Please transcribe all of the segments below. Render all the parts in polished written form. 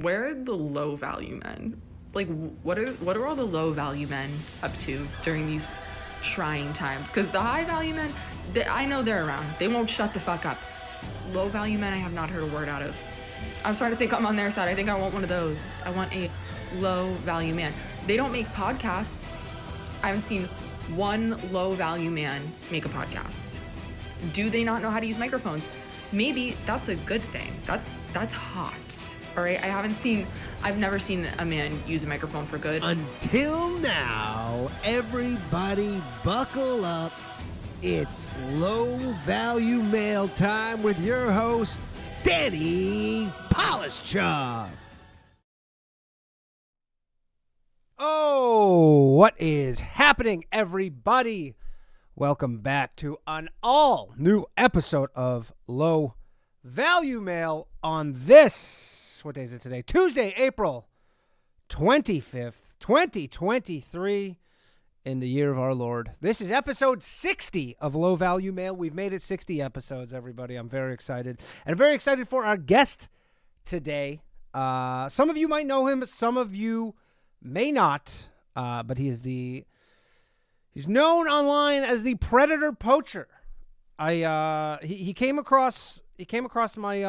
Where are the low value men? Like, what are all the low value men up to during these trying times? Because the high value men, I know they're around. They won't shut the fuck up. Low value men, I have not heard a word out of. I'm starting to think I'm on their side. I think I want one of those. I want a low value man. They don't make podcasts. I haven't seen one low value man make a podcast. Do they not know how to use microphones? Maybe that's a good thing. That's hot. All right, I've never seen a man use a microphone for good. Until now, everybody buckle up. It's low value mail time with your host, Danny Polishchuk. Oh, what is happening, everybody? Welcome back to an all new episode of Low Value Mail on this. What day is it today? Tuesday, April 25th, 2023, in the year of our Lord. This is episode 60 of Low Value Mail. We've made it 60 episodes, everybody. I'm very excited. And I'm very excited for our guest today. Some of you might know him, some of you may not. But he's known online as the Predator Poacher. He came across my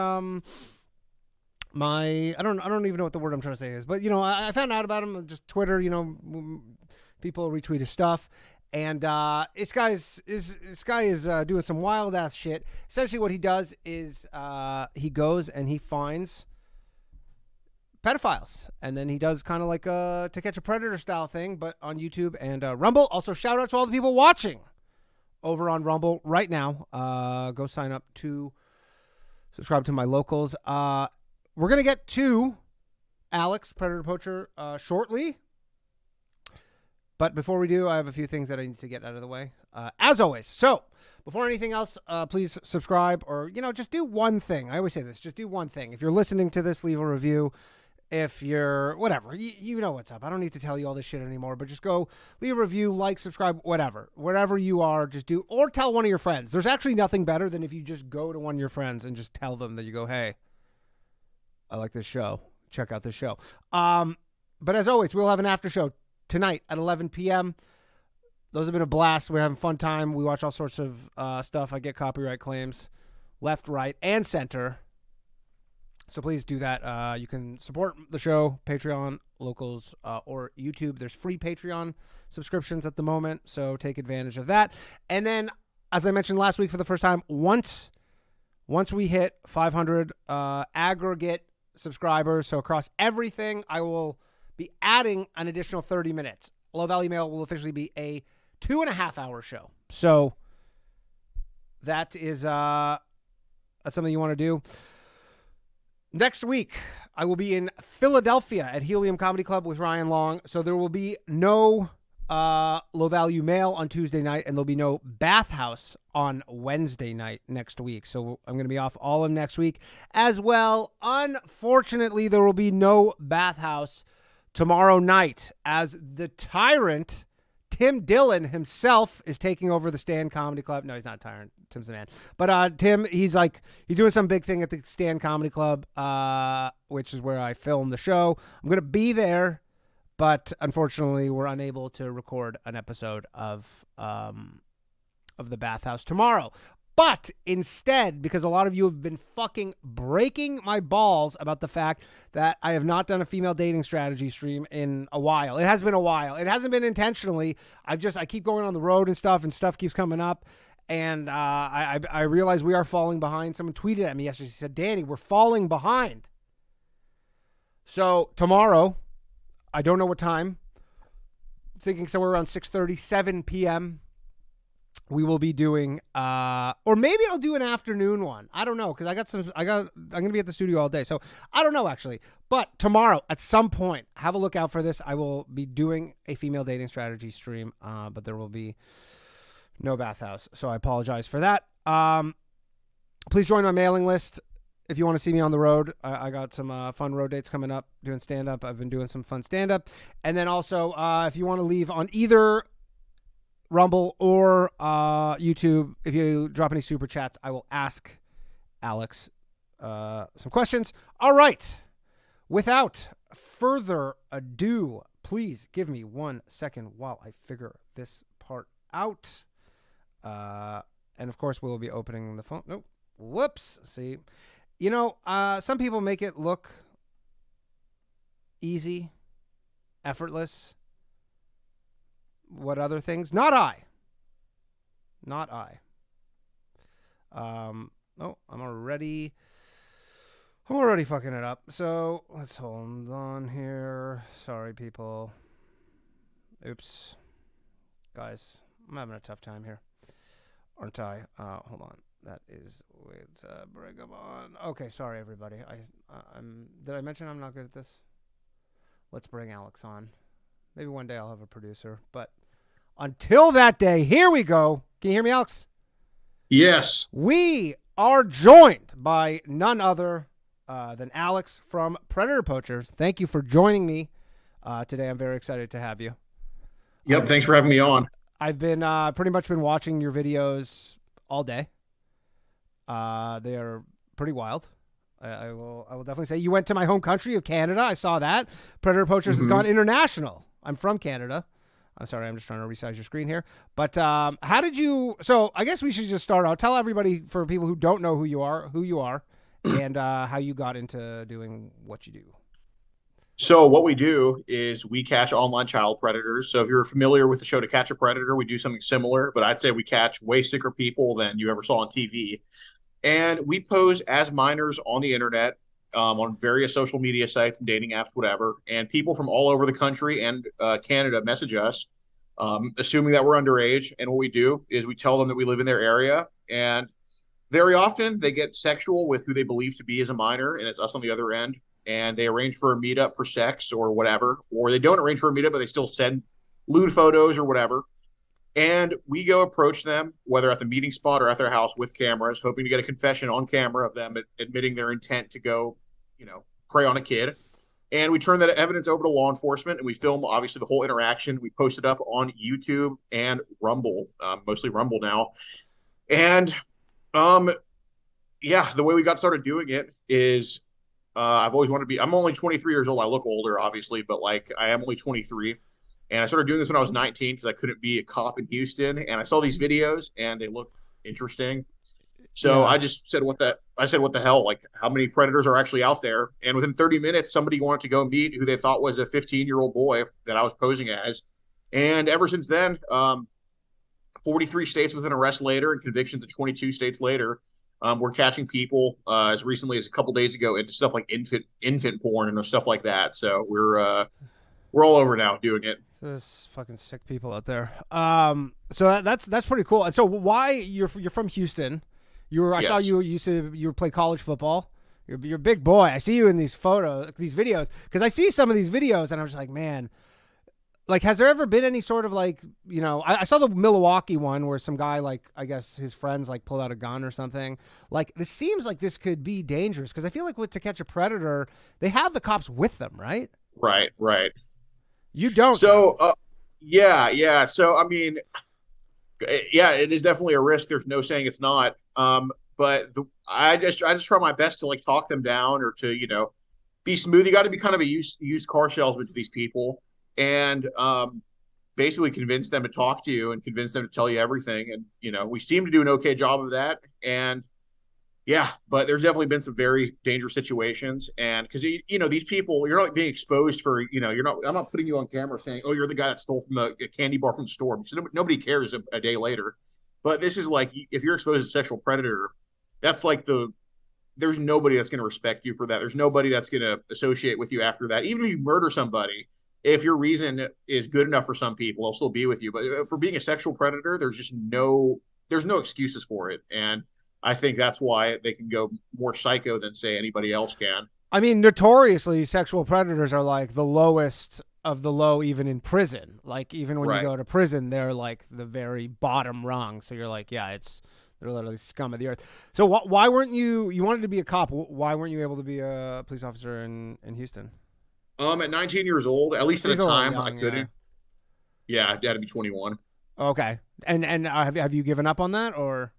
I don't even know what the word I'm trying to say is, but I found out about him on just Twitter. People retweet his stuff, and this guy is doing some wild ass shit. Essentially, what he does is he goes and he finds pedophiles, and then he does kind of like a To Catch a Predator style thing, but on YouTube and Rumble. Also, shout out to all the people watching over on Rumble right now. Go sign up to subscribe to my locals. We're going to get to Alex, Predator Poacher, shortly. But before we do, I have a few things that I need to get out of the way, as always. So before anything else, please subscribe or, just do one thing. I always say this, just do one thing. If you're listening to this, leave a review. If you're, whatever, you know what's up. I don't need to tell you all this shit anymore, but just go leave a review, like, subscribe, whatever. Wherever you are, just do, or tell one of your friends. There's actually nothing better than if you just go to one of your friends and just tell them that you go, hey, I like this show. Check out this show. But as always, we'll have an after show tonight at 11 p.m. Those have been a blast. We're having a fun time. We watch all sorts of stuff. I get copyright claims left, right, and center. So please do that. You can support the show, Patreon, locals, or YouTube. There's free Patreon subscriptions at the moment, so take advantage of that. And then, as I mentioned last week for the first time, once we hit 500 aggregate subscribers, so across everything, I will be adding an additional 30 minutes. Low Value Mail will officially be a 2.5-hour show. So that is that's something you want to do. Next week, I will be in Philadelphia at Helium Comedy Club with Ryan Long. So there will be no Low Value Mail on Tuesday night, and there'll be no Bathhouse on Wednesday night next week. So I'm going to be off all of next week as well. Unfortunately, there will be no Bathhouse tomorrow night as the tyrant Tim Dillon himself is taking over the Stand Comedy Club. No, he's not a tyrant. Tim's the man. But Tim, he's doing some big thing at the Stand Comedy Club, which is where I film the show. I'm going to be there, but unfortunately, we're unable to record an episode of the Bathhouse tomorrow. But instead, because a lot of you have been fucking breaking my balls about the fact that I have not done a female dating strategy stream in a while. It has been a while. It hasn't been intentionally. I keep going on the road and stuff keeps coming up. And I realize we are falling behind. Someone tweeted at me yesterday. He said, Danny, we're falling behind. So tomorrow, I don't know what time, thinking somewhere around 6:37 p.m., we will be doing, or maybe I'll do an afternoon one. I don't know, because I'm going to be at the studio all day. So I don't know, actually. But tomorrow, at some point, have a look out for this. I will be doing a female dating strategy stream, but there will be no Bathhouse. So I apologize for that. Please join my mailing list if you want to see me on the road. I got some fun road dates coming up, doing stand-up. I've been doing some fun stand-up. And then also, if you want to leave on either Rumble or YouTube, if you drop any super chats, I will ask Alex some questions. All right. without further ado, please give me 1 second while I figure this part out. And of course, we'll be opening the phone. Nope. Whoops. See, some people make it look easy, effortless. What other things? Not I. Oh, I'm already fucking it up. So let's hold on here. Sorry, people. Oops. Guys, I'm having a tough time here. Aren't I? Hold on. That is with Brigham on. Okay, sorry, everybody. Did I mention I'm not good at this? Let's bring Alex on. Maybe one day I'll have a producer. But until that day, here we go. Can you hear me, Alex? Yes. We are joined by none other than Alex from Predator Poachers. Thank you for joining me today. I'm very excited to have you. Yep. Thanks for having me on. I've been pretty much been watching your videos all day. They are pretty wild. I will definitely say you went to my home country of Canada. I saw that. Predator Poachers has gone international. I'm from Canada. I'm sorry, I'm just trying to resize your screen here. But how did you? So I guess we should just start out. Tell everybody, for people who don't know who you are, and how you got into doing what you do. So what we do is we catch online child predators. So if you're familiar with the show To Catch a Predator, we do something similar, but I'd say we catch way sicker people than you ever saw on TV. And we pose as minors on the internet, on various social media sites and dating apps, whatever. And people from all over the country and Canada message us, assuming that we're underage. And what we do is we tell them that we live in their area. And very often they get sexual with who they believe to be as a minor, and it's us on the other end. And they arrange for a meetup for sex or whatever. Or they don't arrange for a meetup, but they still send lewd photos or whatever. And we go approach them, whether at the meeting spot or at their house with cameras, hoping to get a confession on camera of them admitting their intent to go, prey on a kid. And we turn that evidence over to law enforcement, and we film, obviously, the whole interaction. We post it up on YouTube and Rumble, mostly Rumble now. And, the way we got started doing it is I've always wanted to be – I'm only 23 years old. I look older, obviously, but, I am only 23. And I started doing this when I was 19 because I couldn't be a cop in Houston. And I saw these videos and they looked interesting. So I just said, what the hell? Like, how many predators are actually out there? And within 30 minutes, somebody wanted to go meet who they thought was a 15-year-old boy that I was posing as. And ever since then, 43 states with an arrest later and convictions of 22 states later, we're catching people as recently as a couple days ago into stuff like infant porn and stuff like that. So we're all over now doing it. There's fucking sick people out there. So that's pretty cool. And so why you're from Houston? I saw you used to play college football. You're a big boy. I see you in these videos, because I see some of these videos and I'm just like, man, like, has there ever been any sort of I saw the Milwaukee one where some guy, I guess his friends pulled out a gun or something. Like, this seems like this could be dangerous, because I feel like with To Catch a Predator, they have the cops with them, right? Right. You don't. So, yeah. So, I mean, it is definitely a risk. There's no saying it's not. But I just try my best to talk them down or to, be smooth. You got to be kind of a used car salesman to these people, and basically convince them to talk to you and convince them to tell you everything. And, we seem to do an okay job of that. And yeah, but there's definitely been some very dangerous situations. And because, these people, you're not being exposed for, I'm not putting you on camera saying, oh, you're the guy that stole from a candy bar from the store, because nobody cares a day later. But this is if you're exposed to a sexual predator, that's there's nobody that's going to respect you for that. There's nobody that's going to associate with you after that. Even if you murder somebody, if your reason is good enough for some people, they'll still be with you. But for being a sexual predator, there's no excuses for it. And I think that's why they can go more psycho than, say, anybody else can. I mean, notoriously, sexual predators are the lowest of the low, even in prison. Even when you go to prison, they're the very bottom rung. So you're they're literally scum of the earth. So why weren't you wanted to be a cop? Why weren't you able to be a police officer in Houston? At 19 years old, at least at the time, I couldn't. Yeah, I had to be 21. Okay. And have you given up on that, or?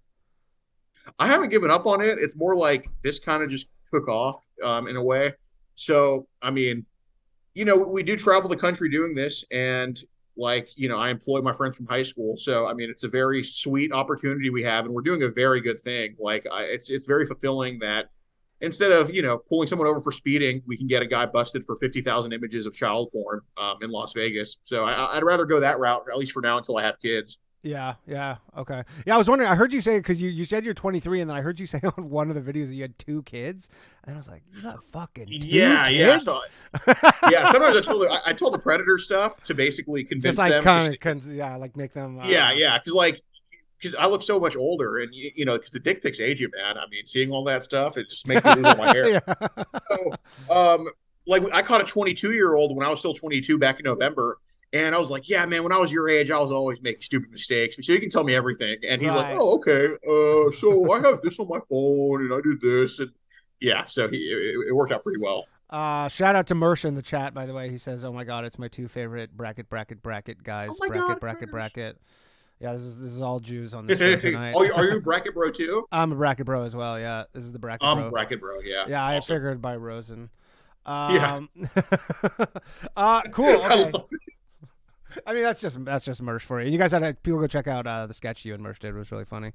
I haven't given up on it. It's more this kind of just took off in a way. So, I mean, we do travel the country doing this, and like, I employ my friends from high school. So, I mean, it's a very sweet opportunity we have, and we're doing a very good thing. Like, it's very fulfilling that instead of, pulling someone over for speeding, we can get a guy busted for 50,000 images of child porn in Las Vegas. So I'd rather go that route, at least for now, until I have kids. Yeah, yeah, okay. Yeah, I was wondering. I heard you say because you said you're 23, and then I heard you say on one of the videos that you had 2 kids, and I was like, you got fucking two Yeah. kids? So, yeah, sometimes I told the Predator stuff to basically convince Just like them. yeah, like make them. Yeah, because I look so much older, and because the dick pics age you, man. I mean, seeing all that stuff, it just makes me lose all my hair. Yeah. So, like I caught a 22-year-old when I was still 22 back in November, and I was like, yeah, man, when I was your age, I was always making stupid mistakes. So you can tell me everything. And he's like, Right. oh, okay. So I have this on my phone, and I do this, and yeah. So it worked out pretty well. Shout out to Mersh in the chat, by the way. He says, "Oh my God, it's my 2 favorite bracket guys. Oh my Bracket, God, bracket, Predators. bracket." Yeah, this is all Jews on this show tonight. Oh, are you a bracket bro too? I'm a bracket bro as well. Yeah, this is the bracket I'm a bro. bracket bro. Yeah. Yeah, I Awesome. figured by Rosen. Yeah. Cool. Okay. I mean, that's just Mersh for you. And you guys people go check out the sketch you and Mersh did. It was really funny.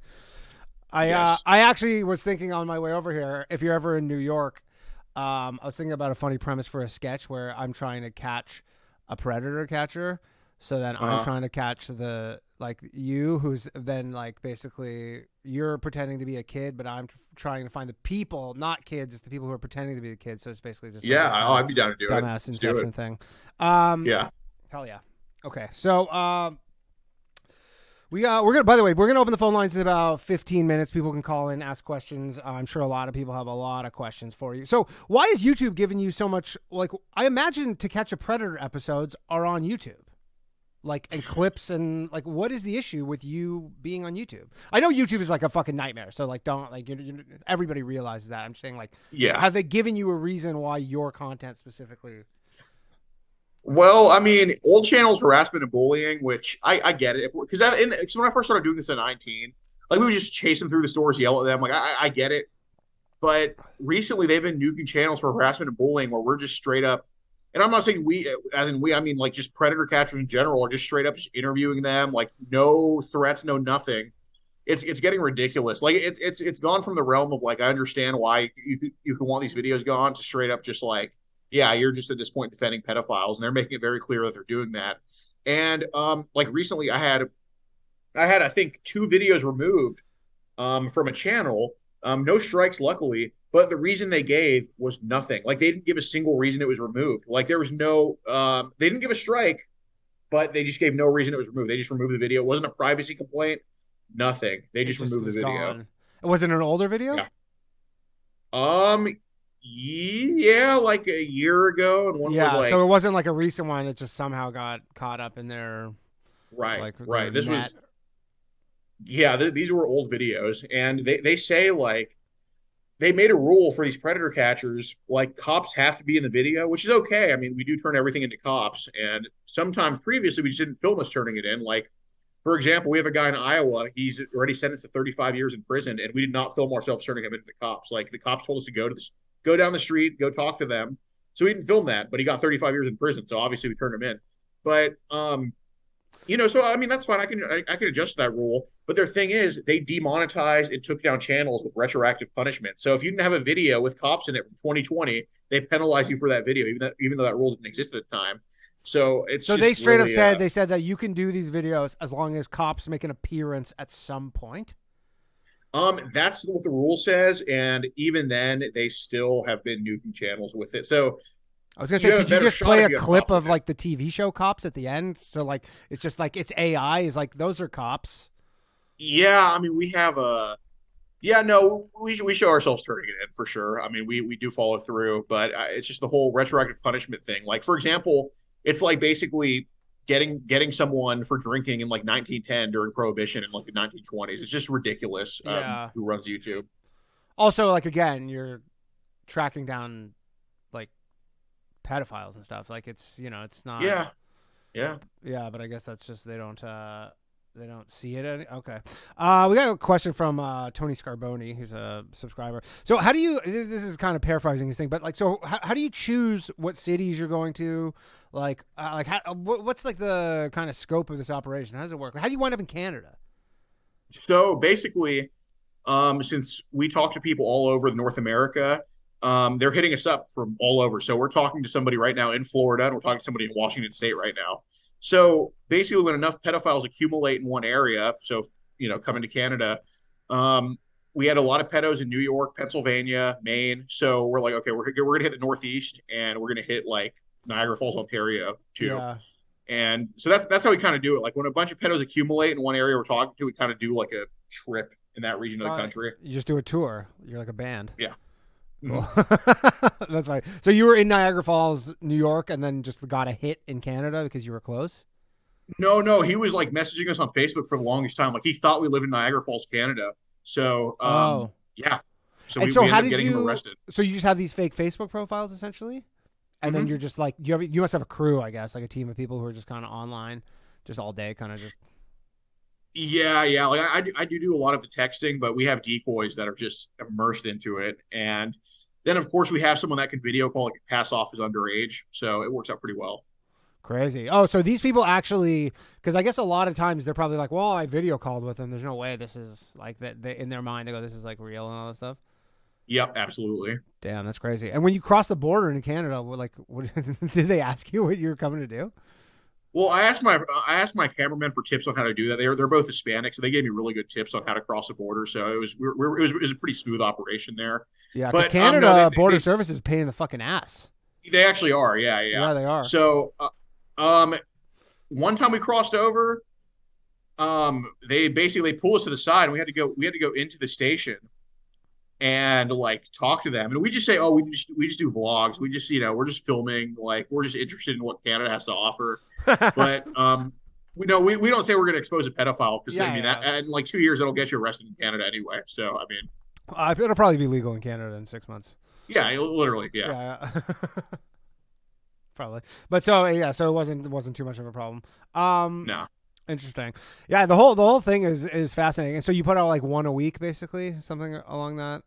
Yes. I actually was thinking on my way over here, if you're ever in New York, I was thinking about a funny premise for a sketch where I'm trying to catch a predator catcher. So then I'm trying to catch you, who's then like basically you're pretending to be a kid, but I'm trying to find the people, not kids. It's the people who are pretending to be the kids. So it's basically just Yeah. I'd be down to do it. dumbass Let's do Inception it. thing. Yeah. Hell yeah. Okay. So we're gonna. By the way, we're gonna open the phone lines in about 15 minutes. People can call in, ask questions. I'm sure a lot of people have a lot of questions for you. So why is YouTube giving you so much? Like, I imagine To Catch a Predator episodes are on YouTube, like, and clips, and like, what is the issue with you being on YouTube? I know YouTube is like a fucking nightmare. So like, don't like everybody realizes that. I'm saying like, Yeah. have they given you a reason why your content specifically? Well, I mean, old channels harassment and bullying, which I get it. Because when I first started doing this at 19, like we would just chase them through the stores, yell at them. Like I get it. But recently they've been nuking channels for harassment and bullying where we're just straight up, and I'm not saying we, as in we, I mean like just predator catchers in general, are just straight up just interviewing them, like no threats, no nothing. It's getting ridiculous. Like it's gone from the realm of like I understand why you can want these videos gone to straight up just like yeah, you're just at this point defending pedophiles, and they're making it very clear that they're doing that. And like recently, I had I think 2 videos removed from a channel. No strikes, luckily, but the reason they gave was nothing. Like they didn't give a single reason it was removed. Like there was no, they didn't give a strike, but they just gave no reason it was removed. They just removed the video. It wasn't a privacy complaint. Nothing. They just removed the video. Gone. Was it an older video? Yeah. Yeah, like a year ago, and one was like so it wasn't like a recent one. It just somehow got caught up in their right. This was these were old videos, and they say like they made a rule for these predator catchers, like cops have to be in the video, which is okay. I mean, we do turn everything into cops, and sometimes previously we just didn't film us turning it in. Like, for example, we have a guy in Iowa. He's already sentenced to 35 years in prison, and we did not film ourselves turning him into the cops. Like the cops told us to go down the street, go talk to them. So we didn't film that, but he got 35 years in prison. So obviously we turned him in. But so I mean that's fine. I can adjust that rule. But their thing is they demonetized and took down channels with retroactive punishment. So if you didn't have a video with cops in it from 2020, they penalized you for that video, even though that rule didn't exist at the time. So it's so they straight really, up said that you can do these videos as long as cops make an appearance at some point. That's what the rule says, and even then, they still have been nuking channels with it. So I was gonna say, could you just play a clip of like the TV show Cops at the end? So like, it's just like it's AI is like those are cops. Yeah, I mean we have we show ourselves turning it in for sure. I mean we do follow through, but it's just the whole retroactive punishment thing. Like for example, it's like basically getting someone for drinking in like 1910 during Prohibition in like the 1920s. It's just ridiculous. Who runs YouTube? Also, like again, you're tracking down like pedophiles and stuff. Like it's it's not. Yeah. But I guess that's just they don't. They don't see it. Okay. We got a question from Tony Scarboni. He's a subscriber. So how do you? This is kind of paraphrasing his thing, but like, so how do you choose what cities you're going to? What's like the kind of scope of this operation? How does it work? How do you wind up in Canada? So basically, since we talk to people all over North America, they're hitting us up from all over. So we're talking to somebody right now in Florida, and we're talking to somebody in Washington State right now. So basically, when enough pedophiles accumulate in one area, so coming to Canada, we had a lot of pedos in New York, Pennsylvania, Maine. So we're like, okay, we're gonna hit the Northeast, and we're gonna hit like Niagara Falls, Ontario, too. Yeah. And so that's how we kind of do it. Like when a bunch of pedos accumulate in one area we're talking to, we kind of do like a trip in that region of the country. You just do a tour. You're like a band. Yeah. Cool. That's fine. So you were in Niagara Falls, New York, and then just got a hit in Canada because you were close? No. He was like messaging us on Facebook for the longest time. Like he thought we lived in Niagara Falls, Canada. So, yeah. So we ended up getting him arrested. So you just have these fake Facebook profiles essentially? And then you're just like, you must have a crew, I guess, like a team of people who are just kind of online, just all day, kind of just. Yeah. Like I do a lot of the texting, but we have decoys that are just immersed into it. And then, of course, we have someone that can video call, like pass off as underage. So it works out pretty well. Crazy. Oh, so these people actually, because I guess a lot of times they're probably like, well, I video called with them. There's no way this is like that. They, in their mind, they go, this is like real and all that stuff. Yep, absolutely. Damn, that's crazy. And when you cross the border into Canada, what did they ask you what you were coming to do? Well, I asked my cameramen for tips on how to do that. They're both Hispanic, so they gave me really good tips on how to cross the border. So it was a pretty smooth operation there. Yeah, but Canada border service is paying the fucking ass. They actually are. Yeah, they are. So, one time we crossed over, they basically pulled us to the side, and we had to go into the station and like talk to them, and we just say, oh, we just do vlogs. We just we're just filming, like we're just interested in what Canada has to offer. But we don't say we're going to expose a pedophile because that in like 2 years it'll get you arrested in Canada anyway. So I mean, it'll probably be legal in Canada in 6 months. Yeah, literally, yeah. Probably, but so it wasn't too much of a problem. No. Interesting. Yeah, the whole thing is fascinating. And so you put out like one a week, basically, something along that.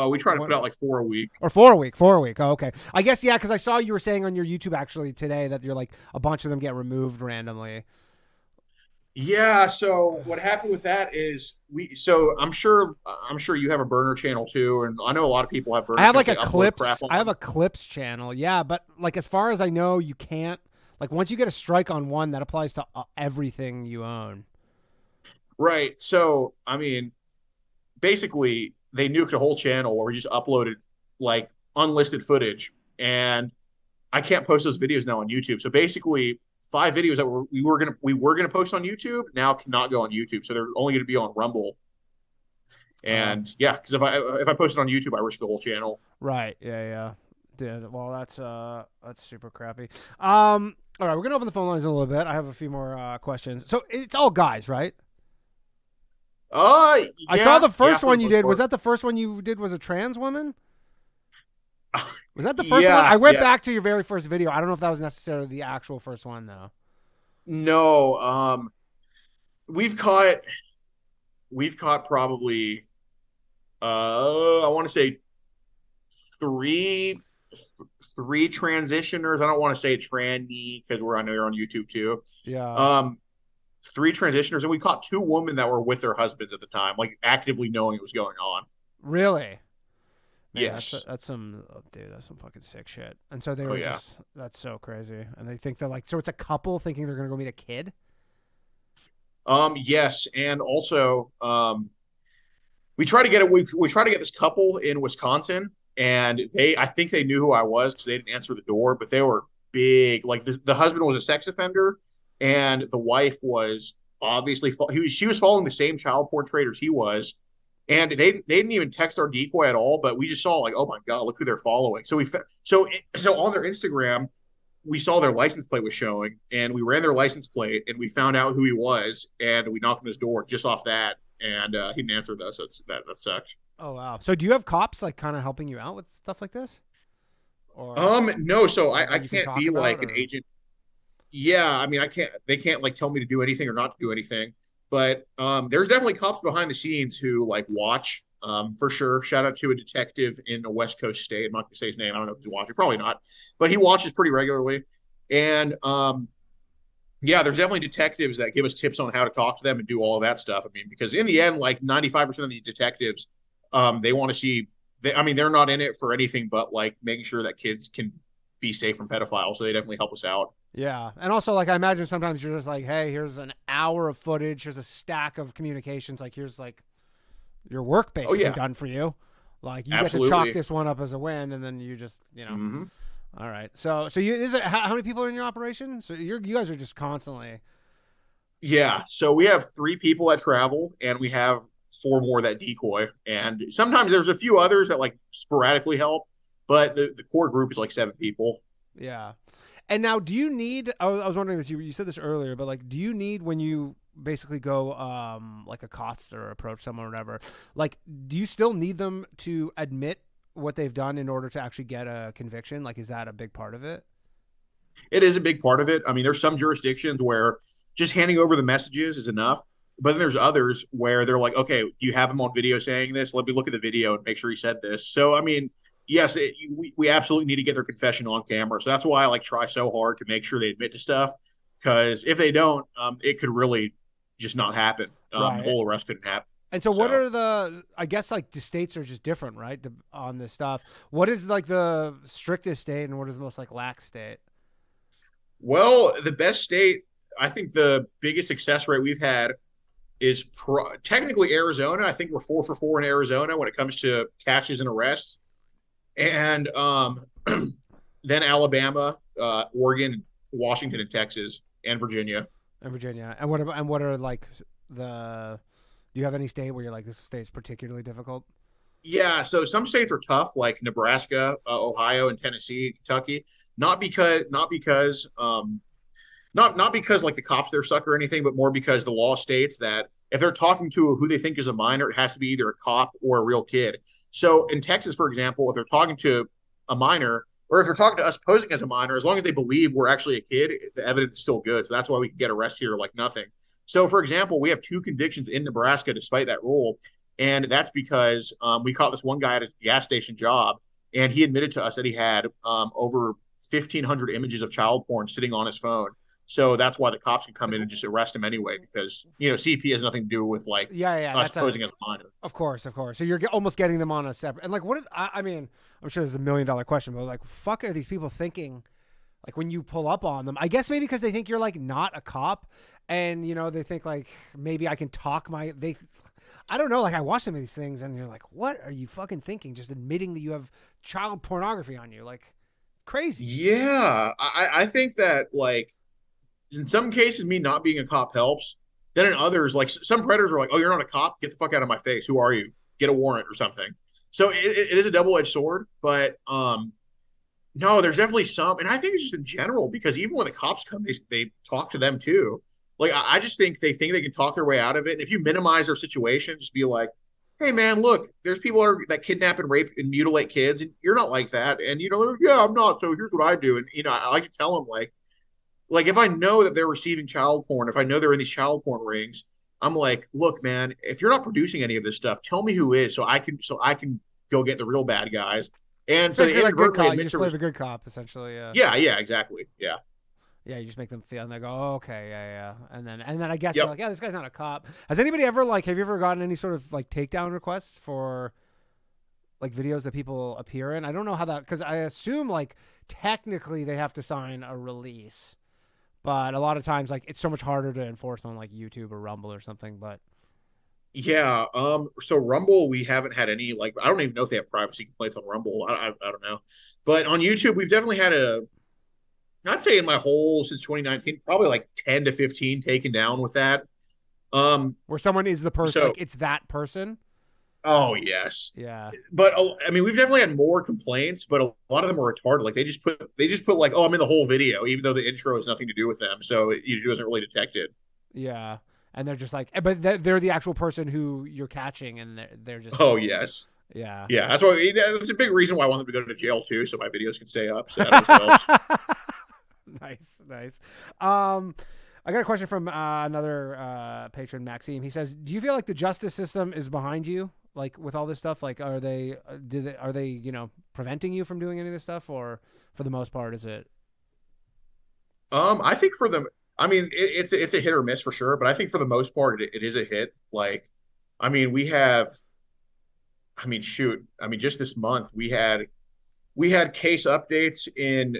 We try to put out like 4 a week. Or 4 a week. 4 a week. Oh, okay. I guess because I saw you were saying on your YouTube actually today that you're like a bunch of them get removed randomly. Yeah. So what happened with that is I'm sure you have a burner channel too, and I know a lot of people have burner. I have like a clips. I have a clips channel. Yeah, but like as far as I know, you can't. Like once you get a strike on one, that applies to everything you own. Right. So, I mean, basically they nuked a whole channel where we just uploaded like unlisted footage, and I can't post those videos now on YouTube. So basically 5 videos that we were going to post on YouTube now cannot go on YouTube. So they're only going to be on Rumble. And because if I post it on YouTube, I risk the whole channel. Right. Yeah. Dude, well, that's super crappy. All right, we're gonna open the phone lines in a little bit. I have a few more questions. So it's all guys, right? Yeah, I saw the first one you did. Was that the first one you did? Was a trans woman? Was that the first one? I went back to your very first video. I don't know if that was necessarily the actual first one though. No, we've caught probably I want to say three transitioners. I don't want to say tranny because I know you're on YouTube too. Yeah. 3 transitioners, and we caught 2 women that were with their husbands at the time, like actively knowing it was going on. Really? Man, yes. That's some fucking sick shit. And so they were that's so crazy. And they think they're like, so it's a couple thinking they're gonna go meet a kid. Yes, and also we try to get we try to get this couple in Wisconsin. And I think they knew who I was because they didn't answer the door, but they were big. Like the husband was a sex offender, and the wife was obviously she was following the same child porn traders he was, and they didn't even text our decoy at all. But we just saw like, oh my god, look who they're following. So so on their Instagram, we saw their license plate was showing, and we ran their license plate, and we found out who he was, and we knocked on his door just off that, and he didn't answer though, so that sucked. Oh wow! So do you have cops like kind of helping you out with stuff like this? Or no. So I can't be like an agent. yeah, I mean, they can't like tell me to do anything or not to do anything. But there's definitely cops behind the scenes who like watch, for sure. Shout out to a detective in a West Coast state. I'm not gonna say his name. I don't know if he's watching, probably not, but he watches pretty regularly. And yeah, there's definitely detectives that give us tips on how to talk to them and do all of that stuff. I mean, because in the end, like 95% of these detectives, they want to see. I mean, they're not in it for anything but like making sure that kids can be safe from pedophiles. So they definitely help us out. Yeah. And also, like, I imagine sometimes you're just like, hey, here's an hour of footage. Here's a stack of communications. Like, here's like your work Oh basically yeah, done for you. Like, you get to chalk absolutely. this one up as a win, and then you just, Hmm. all right. So you, is it, how many people are in your operation? So you guys are just constantly, Yeah, so we have three people that travel, and we have four more that decoy, and sometimes there's a few others that like sporadically help, but the core group is like seven people. yeah. And now, do you need? I was wondering that you said this earlier, but like, do you need when you basically go like accost or approach someone or whatever? Like, do you still need them to admit what they've done in order to actually get a conviction? Like, is that a big part of it? It is a big part of it. I mean, there's some jurisdictions where just handing over the messages is enough, but then there's others where they're like, okay, do you have him on video saying this? Let me look at the video and make sure he said this. So, I mean, yes, we absolutely need to get their confession on camera. So that's why I like try so hard to make sure they admit to stuff. Because if they don't, it could really just not happen. The Right. whole arrest couldn't happen. And so, what So, are the? I guess like the states are just different, right? On this stuff. What is like the strictest state, and what is the most like lax state? well, the best state, I think the biggest success rate we've had is technically Arizona. I think we're 4 for 4 in Arizona when it comes to catches and arrests. And then Alabama, Oregon, Washington, and Texas, and Virginia. In Virginia, and what are like the? Do you have any state where you're like this state's particularly difficult? Yeah, so some states are tough, like Nebraska, Ohio, and Tennessee, and Kentucky. Not because like the cops there suck or anything, but more because the law states that if they're talking to who they think is a minor, it has to be either a cop or a real kid. So in Texas, for example, if they're talking to a minor, or if they're talking to us posing as a minor, as long as they believe we're actually a kid, the evidence is still good. So that's why we can get arrested here like nothing. So, for example, we have two convictions in Nebraska despite that rule. And that's because we caught this one guy at his gas station job, and he admitted to us that he had over 1,500 images of child porn sitting on his phone. So that's why the cops can come in and just arrest him anyway, because CP has nothing to do with like Yeah, us that's a posing as a minor. of course, of course. So you're almost getting them on a separate. And like, what? I mean, I'm sure this is $1 million question, but like, fuck, are these people thinking? Like when you pull up on them, I guess maybe because they think you're like not a cop, and they think like maybe I can talk my they. I don't know. Like I watch some of these things, and you're like, what are you fucking thinking? Just admitting that you have child pornography on you, like crazy. Yeah, I think that like in some cases, me not being a cop helps. Then in others, like some predators are like, "Oh, you're not a cop. Get the fuck out of my face. Who are you? Get a warrant or something." So it is a double edged sword, but no, there's definitely some, and I think it's just in general because even when the cops come, they talk to them too. Like I just think they can talk their way out of it, and if you minimize their situation, just be like, "Hey, man, look, there's people that kidnap and rape and mutilate kids, and you're not like that." And yeah, I'm not. So here's what I do, and I like to tell them like if I know that they're receiving child porn, if I know they're in these child porn rings, I'm like, look, man, if you're not producing any of this stuff, tell me who is, so I can go get the real bad guys. And so they Basically, like good inadvertently cop. You admit just to, play the good cop, essentially. Yeah. yeah, exactly, yeah, Yeah, you just make them feel, and they go, oh, okay, yeah, and then I guess you're yep. like, yeah, this guy's not a cop. Has anybody ever have you ever gotten any sort of like takedown requests for like videos that people appear in? I don't know how that, because I assume like technically they have to sign a release, but a lot of times like it's so much harder to enforce on like YouTube or Rumble or something. But Yeah. So Rumble, we haven't had any like I don't even know if they have privacy complaints on Rumble. I don't know, but on YouTube, we've definitely had not saying my whole since 2019, probably like 10 to 15 taken down with that. where someone is the person, So like it's that person. oh yes, Yeah. but I mean, we've definitely had more complaints, but a lot of them are retarded. Like they just put like, oh, I'm in the whole video, even though the intro has nothing to do with them, so it usually wasn't really detected. Yeah. And they're just like, but they're the actual person who you're catching, and they're just Oh like, yes, yeah. yeah. That's why that's a big reason why I want them to go to jail too, so my videos can stay up. So that also helps. Nice, nice. I got a question from another patron, Maxime. He says, "Do you feel like the justice system is behind you, like with all this stuff? Like, are they preventing you from doing any of this stuff, or for the most part, is it?" I think for them, I mean, it's a hit or miss for sure, but I think for the most part, it is a hit. Like, I mean, we have, I mean, shoot, I mean, just this month we had case updates in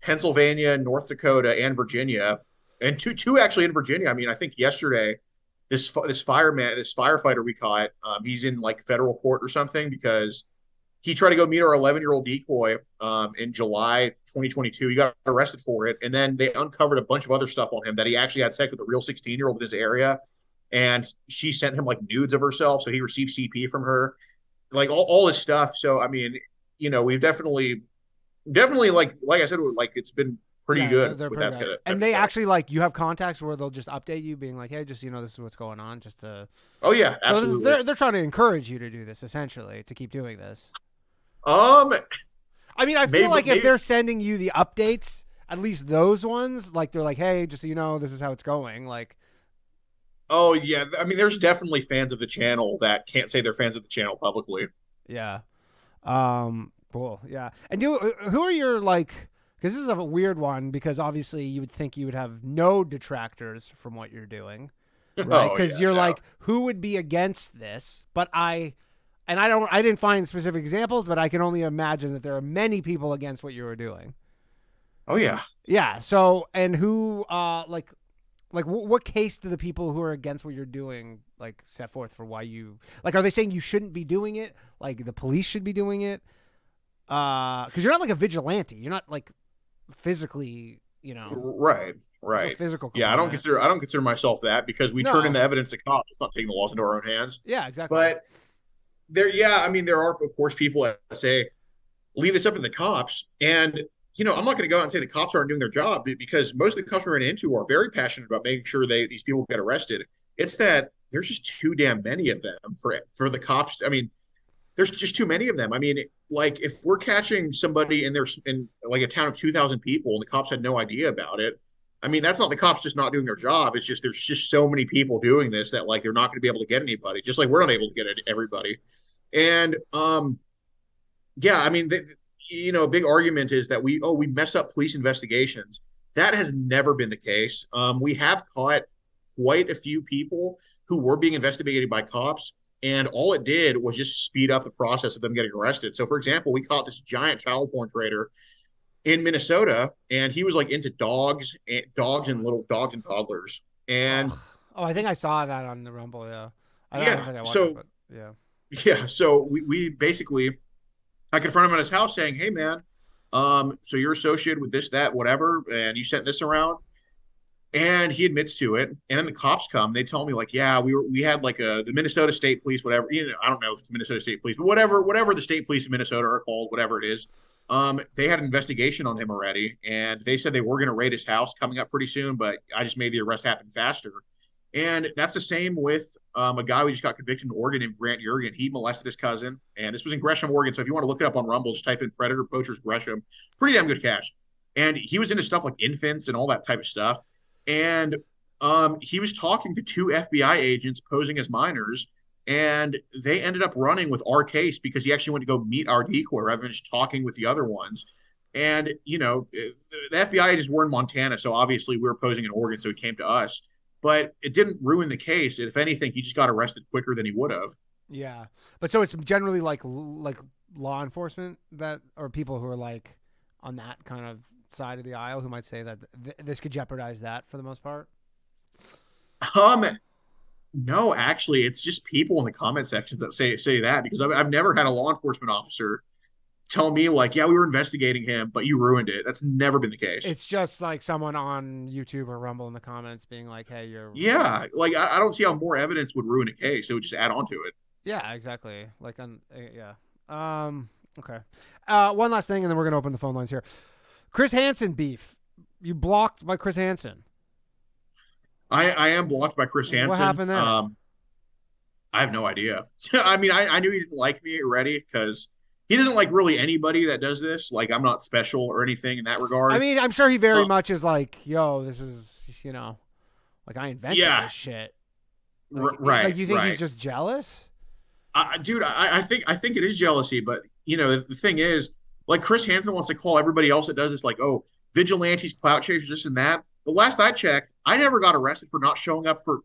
Pennsylvania, North Dakota, and Virginia, and two actually in Virginia. I mean, I think yesterday this firefighter we caught, he's in like federal court or something because he tried to go meet our 11-year-old decoy in July 2022. He got arrested for it, and then they uncovered a bunch of other stuff on him that he actually had sex with a real 16-year-old in his area, and she sent him like nudes of herself, so he received CP from her, like all this stuff. So I mean, we've definitely like I said, like it's been pretty Yeah, good they're with pretty that good. kind of And they stuff. actually like you have contacts where they'll just update you, being like, "Hey, just this is what's going on," just to. Oh yeah, So absolutely. they're trying to encourage you to do this, essentially, to keep doing this. Um, I mean, I feel maybe like if maybe they're sending you the updates, at least those ones, like they're like, "Hey, just so you know, this is how it's going." Like, Oh yeah, I mean, there's definitely fans of the channel that can't say they're fans of the channel publicly. yeah. Cool. Yeah. And who are your like? Because this is a weird one. Because obviously you would think you would have no detractors from what you're doing, right? Oh Because yeah, you're no. like, who would be against this? But I didn't find specific examples, but I can only imagine that there are many people against what you were doing. Oh yeah. Yeah. So, and who, what case do the people who are against what you're doing like set forth for why you like? Are they saying you shouldn't be doing it? Like the police should be doing it? Because you're not like a vigilante. You're not like physically, Right, there's no right. physical Yeah, component. I don't consider myself that because we turn in No. the evidence to cops. It's not taking the laws into our own hands. Yeah. Exactly. But yeah, I mean, there are of course people that say leave this up to the cops, and I'm not going to go out and say the cops aren't doing their job because most of the cops we run into are very passionate about making sure these people get arrested. It's that there's just too damn many of them for the cops. I mean, there's just too many of them. I mean, like if we're catching somebody in like a town of 2,000 people and the cops had no idea about it, I mean, that's not the cops just not doing their job. It's just there's just so many people doing this that like they're not going to be able to get anybody, just like we're not able to get everybody. And yeah, I mean, a big argument is that we mess up police investigations. That has never been the case. We have caught quite a few people who were being investigated by cops, and all it did was just speed up the process of them getting arrested. So, for example, we caught this giant child porn trader in Minnesota, and he was like into dogs and little dogs and toddlers. And Oh, I think I saw that on the Rumble. Yeah. I don't yeah, think I watched it, so but yeah. we basically I confronted him at his house saying, "Hey man, so you're associated with this, that, whatever, and you sent this around." And he admits to it. And then the cops come. They tell me like, yeah, we had like the Minnesota State Police, whatever. I don't know if it's Minnesota State Police, but whatever the state police of Minnesota are called, whatever it is. They had an investigation on him already, and they said they were going to raid his house coming up pretty soon. But I just made the arrest happen faster. And that's the same with a guy we just got convicted in Oregon named Grant Jurgen. He molested his cousin, and this was in Gresham, Oregon. So if you want to look it up on Rumble, just type in Predator Poachers Gresham. Pretty damn good catch. And he was into stuff like infants and all that type of stuff. And he was talking to two FBI agents posing as minors, and they ended up running with our case because he actually went to go meet our decoy rather than just talking with the other ones. And the FBI agents were in Montana, so obviously we were posing in Oregon, so he came to us. But it didn't ruin the case. If anything, he just got arrested quicker than he would have. Yeah. But so it's generally like law enforcement that, or people who are like on that kind of side of the aisle who might say that this could jeopardize that for the most part. Um, no, actually, it's just people in the comment sections that say that because I've never had a law enforcement officer tell me like, yeah, we were investigating him, but you ruined it. That's never been the case. It's just like someone on YouTube or Rumble in the comments being like, "Hey, you're." Yeah, like I don't see how more evidence would ruin a case. It would just add on to it. Yeah, exactly. Like on, yeah. Okay. One last thing, and then we're gonna open the phone lines here. Chris Hansen beef. You blocked by Chris Hansen. I am blocked by Chris What Hansen. happened there? I have no idea. I mean, I knew he didn't like me already because he doesn't like really anybody that does this. Like, I'm not special or anything in that I regard. mean, I'm sure he very Uh, much is like, yo, this is, like I invented yeah, this shit. Like right, you think he's right. just jealous? Dude, I think it is jealousy, but the thing is, like Chris Hansen wants to call everybody else that does this like, oh, vigilantes, clout chasers, this and that. The last I checked, I never got arrested for not showing up for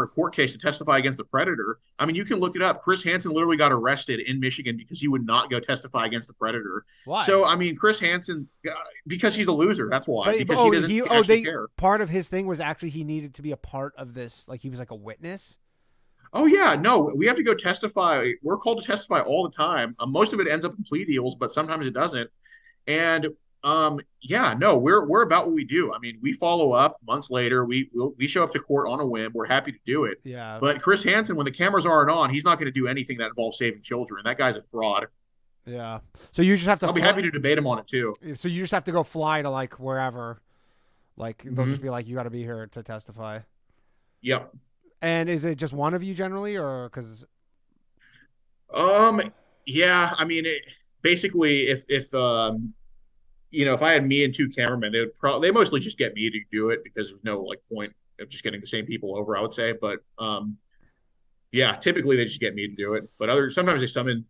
a court case to testify against the predator. I mean, you can look it up. Chris Hansen literally got arrested in Michigan because he would not go testify against the predator. Why? So, I mean, Chris Hansen, because he's a loser. That's why. But Because he doesn't actually care. part of his thing was actually he needed to be a part of this. Like he was like a witness. Oh yeah, no, we have to go testify. We're called to testify all the time. Most of it ends up in plea deals, but sometimes it doesn't. And yeah, no, we're about what we do. I mean, we follow up months later. We show up to court on a whim. We're happy to do it. Yeah. But Chris Hansen, when the cameras aren't on, he's not going to do anything that involves saving children. That guy's a fraud. Yeah. So you just have to. I'll be happy to debate him on it too. So you just have to go fly to like wherever. Like they'll Mhm. just be like, you got to be here to testify. Yep. And is it just one of you generally, or because? Um. Yeah. I mean, basically, if I had me and two cameramen, they mostly just get me to do it because there's no like point of just getting the same people over, I would say. But yeah, typically they just get me to do it. But sometimes they summon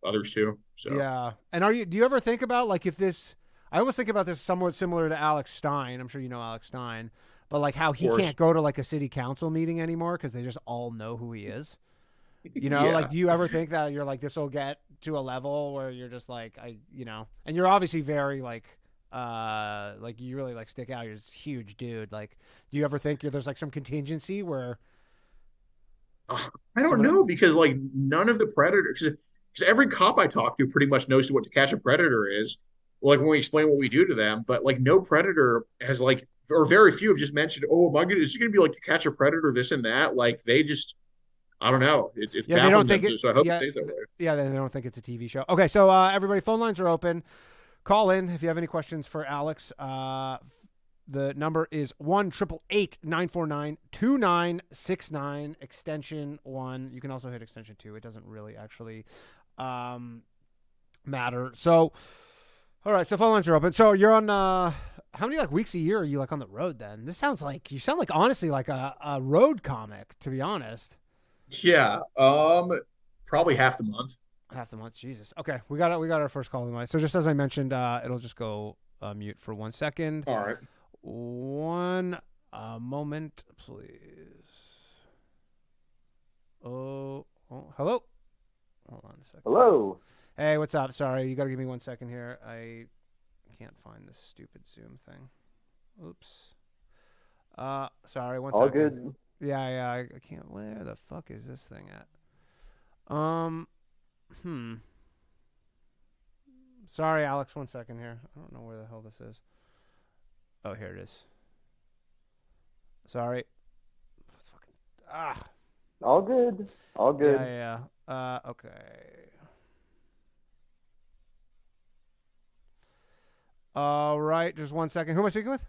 others too. So Yeah. And do you ever think about like if this? I almost think about this somewhat similar to Alex Stein. I'm sure you know Alex Stein, but like how he can't go to like a city council meeting anymore because they just all know who he is. Yeah. Like, do you ever think that you're like, this will get to a level where you're just like, and you're obviously very like you really like stick out. You're this huge dude. Like, do you ever think there's like some contingency where? I don't know because like none of the predators, because every cop I talk to pretty much knows what to catch a predator is. Like when we explain what we do to them, but like no predator has like, or very few have just mentioned, oh, is it going to be like to catch a predator, this and that? Like they just, I don't know. It's Yeah, they baffling don't think them, it. so I hope Yeah, it stays that way. yeah, they don't think it's a TV show. Okay, so everybody, phone lines are open. Call in if you have any questions for Alex. The number is 1-888-949-2969, extension 1. You can also hit extension 2. It doesn't really actually matter. So, all right, so phone lines are open. So you're on how many like weeks a year are you like on the road then? You sound like honestly like a road comic, to be honest. Yeah. Probably half the month. Half the month, Jesus. Okay, we got our first call in line. So just as I mentioned, it'll just go mute for 1 second. All right. One moment, please. Oh, hello. Hold on a second. Hello. Hey, what's up? Sorry, you got to give me 1 second here. I can't find this stupid Zoom thing. Oops. Sorry, 1 second. All good. Yeah, I can't. Where the fuck is this thing at? Sorry, Alex, 1 second here. I don't know where the hell this is. Oh, here it is. Sorry. All good. All good. Yeah. Okay. All right, just 1 second. Who am I speaking with?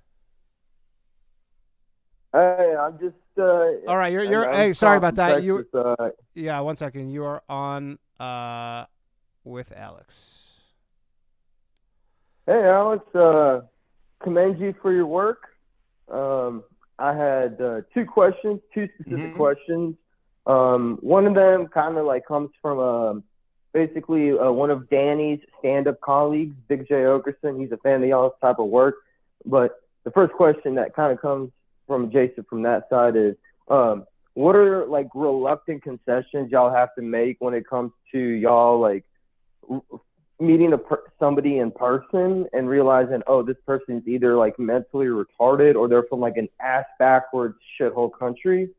Hey, I'm just. All right, you're. Hey, sorry about that. Yeah, 1 second. You are on with Alex. Hey, Alex. Commend you for your work. I had two specific questions. One of them kind of like comes from basically one of Danny's stand-up colleagues, Big J Okerson. He's a fan of y'all's type of work. But the first question that kind of comes from Jason from that side is, what are like reluctant concessions y'all have to make when it comes to y'all like meeting somebody in person and realizing, oh, this person is either like mentally retarded or they're from like an ass backwards shithole country.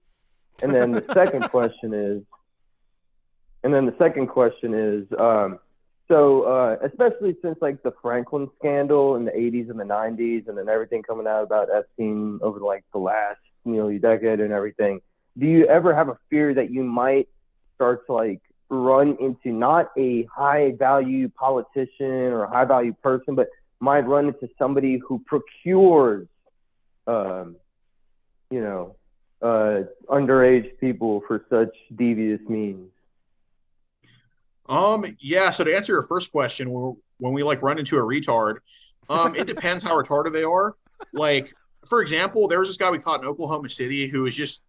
And then the second question is, especially since like the Franklin scandal in the 80s and the 90s and then everything coming out about Epstein over like the last nearly decade and everything, do you ever have a fear that you might start to like run into not a high value politician or a high value person, but might run into somebody who procures, underage people for such devious means? Yeah. So to answer your first question, when we like run into a retard, it depends how retarded they are. Like, for example, there was this guy we caught in Oklahoma City who was just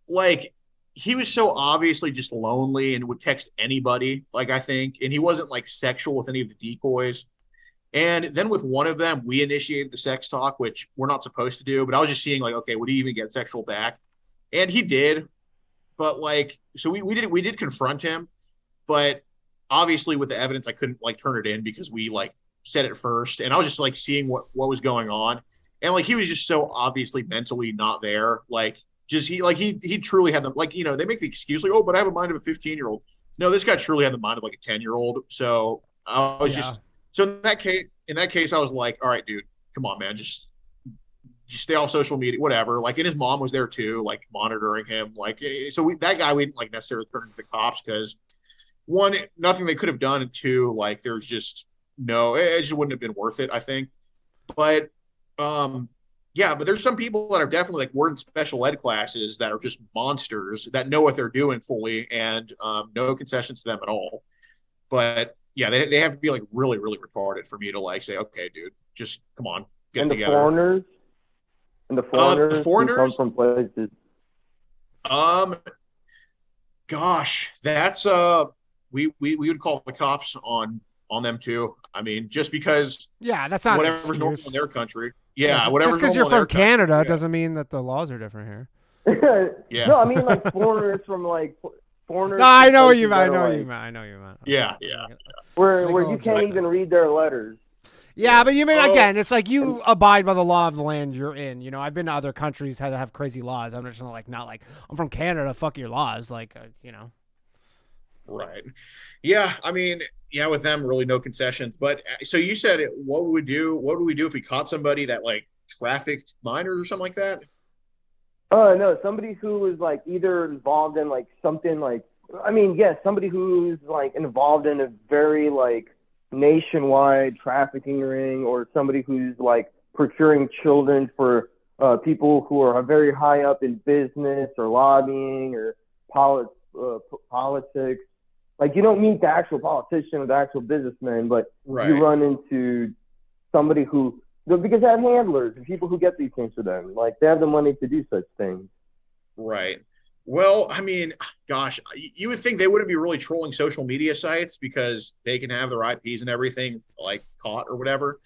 like, he was so obviously just lonely and would text anybody, like, I think, and he wasn't like sexual with any of the decoys. And then with one of them, we initiated the sex talk, which we're not supposed to do, but I was just seeing like, okay, would he even get sexual back? And he did, but like, so we did confront him, but obviously with the evidence, I couldn't like turn it in because we like said it first, and I was just like seeing what was going on, and like he was just so obviously mentally not there. Like just he truly had the like they make the excuse like, oh, but I have a mind of a 15-year-old. No, this guy truly had the mind of like a 10-year-old. So I was just so in that case I was like, all right, dude, come on, man, just stay off social media, whatever. Like, and his mom was there too, like monitoring him. Like, so that guy we didn't like necessarily turn to the cops because one, nothing they could have done, and two, like there's just no, it just wouldn't have been worth it, I think. But yeah, but there's some people that are definitely like we're in special ed classes that are just monsters that know what they're doing fully and no concessions to them at all. But yeah, they have to be like really, really retarded for me to like say, okay, dude, just come on, get And the together. foreigners, The who come foreigners, from places. um, gosh, that's we would call the cops on them too. I mean, just because Yeah, that's not an whatever's normal excuse. in their country. Yeah, Just whatever's because normal you're in their from Canada country. doesn't mean that the laws are different here. Yeah. No, I mean like foreigners from like foreigners. No, I from know what places you meant. that I know are, what you like, meant. I know what you meant. Yeah, yeah. where They you go can't like even that. read their letters. Yeah, but you mean Oh. again, it's like you abide by the law of the land you're in. You know, I've been to other countries that have crazy laws. I'm just not like I'm from Canada. Fuck your laws. Like, Right. Yeah, I mean, yeah, with them, really no concessions. But so you said, what would we do? What would we do if we caught somebody that like trafficked minors or something like that? No, somebody who is like either involved in like something like, I mean, yes, somebody who's like involved in a very like nationwide trafficking ring, or somebody who's like procuring children for people who are very high up in business or lobbying or politics. Like, you don't meet the actual politician or the actual businessman, but Right. you run into somebody who, because they have handlers and people who get these things for them. Like, they have the money to do such things. Right. Well, I mean, gosh, you would think they wouldn't be really trolling social media sites because they can have their IPs and everything like caught or whatever.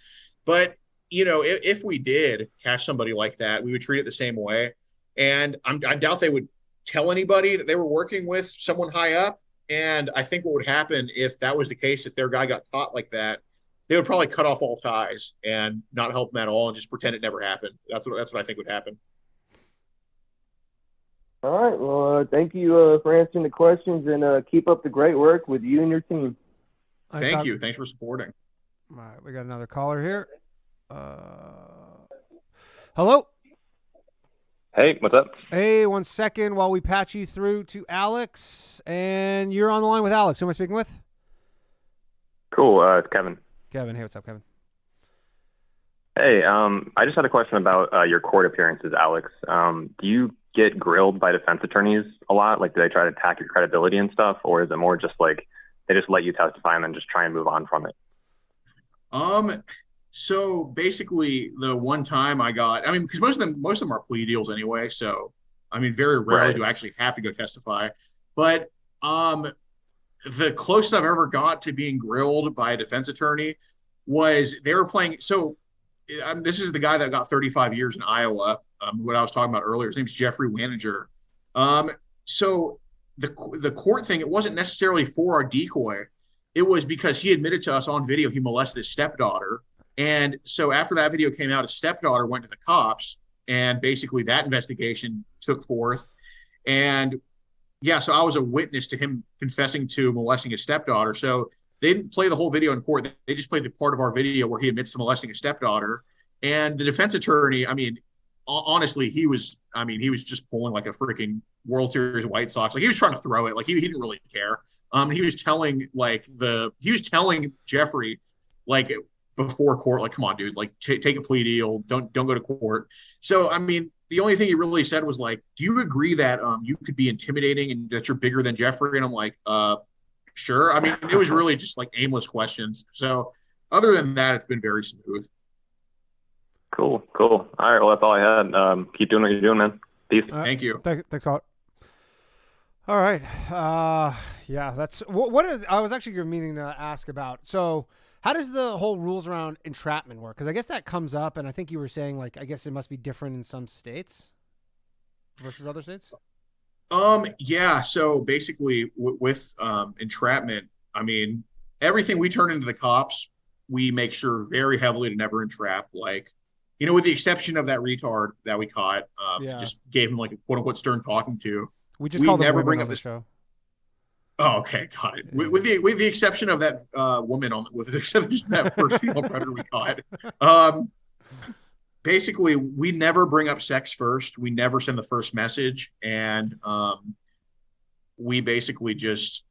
But, if we did catch somebody like that, we would treat it the same way. And I doubt they would tell anybody that they were working with someone high up. And I think what would happen if that was the case, if their guy got caught like that, they would probably cut off all ties and not help them at all and just pretend it never happened. That's what I think would happen. All right. Well, thank you for answering the questions, and keep up the great work with you and your team. Thank you. Thanks for supporting. All right, we got another caller here. Hello. Hey, what's up? Hey, 1 second while we patch you through to Alex, and you're on the line with Alex. Who am I speaking with? Cool. It's Kevin. Kevin. Hey, what's up, Kevin? Hey, I just had a question about your court appearances, Alex. Do you get grilled by defense attorneys a lot? Like, do they try to attack your credibility and stuff, or is it more just like they just let you testify and then just try and move on from it? So basically, the one time I mean, because most of them are plea deals anyway. So, I mean, very rarely Right. do I actually have to go testify. But the closest I've ever got to being grilled by a defense attorney was they were playing. So, this is the guy that got 35 years in Iowa. What I was talking about earlier. His name's Jeffrey Waniger. So the court thing, it wasn't necessarily for our decoy. It was because he admitted to us on video he molested his stepdaughter. And so after that video came out, his stepdaughter went to the cops, and basically that investigation took forth. And yeah, so I was a witness to him confessing to molesting his stepdaughter. So they didn't play the whole video in court. They just played the part of our video where he admits to molesting his stepdaughter. And the defense attorney, I mean, honestly, he was just pulling like a freaking World Series White Sox. Like, he was trying to throw it. Like, he didn't really care. He was telling Jeffrey, like, before court, like, come on, dude, like, take a plea deal. Don't go to court. So, I mean, the only thing he really said was like, do you agree that you could be intimidating and that you're bigger than Jeffrey? And I'm like, Sure. I mean, it was really just like aimless questions. So other than that, it's been very smooth. Cool. All right. Well, that's all I had. Keep doing what you're doing, man. Peace. Thank you. Thanks a lot. All right. Yeah, that's what is, I was actually meaning to ask about. So how does the whole rules around entrapment work? Because I guess that comes up, and I think you were saying, like, I guess it must be different in some states versus other states. Yeah. So basically, with entrapment, I mean, everything we turn into the cops, we make sure very heavily to never entrap. Like, with the exception of that retard that we caught, just gave him like a quote unquote stern talking to. We just call them never women bring on up the this show. Oh, okay, got it. Yeah. With the exception of that woman with the exception of that first female predator we caught, basically we never bring up sex first. We never send the first message, and we basically just.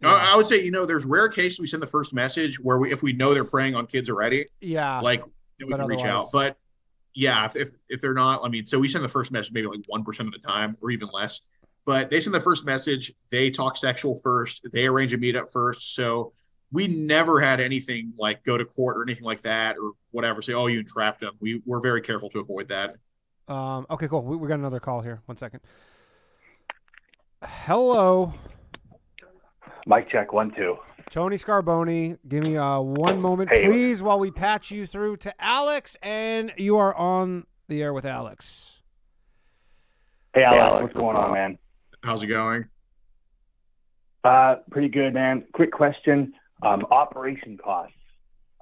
I would say there's rare cases we send the first message where if we know they're preying on kids already, like then we can reach out. But yeah, if they're not, I mean, so we send the first message maybe like 1% of the time or even less. But they send the first message. They talk sexual first. They arrange a meetup first. So we never had anything like go to court or anything like that or whatever. Say, oh, you entrapped them. We're very careful to avoid that. Okay, cool. We got another call here. 1 second. Hello. Mic check 1 2. Tony Scarboni, give me 1 moment, please, while we patch you through to Alex, and you are on the air with Alex. Hey, Alex, what's going on, man? How's it going? Pretty good, man. Quick question. Operation costs.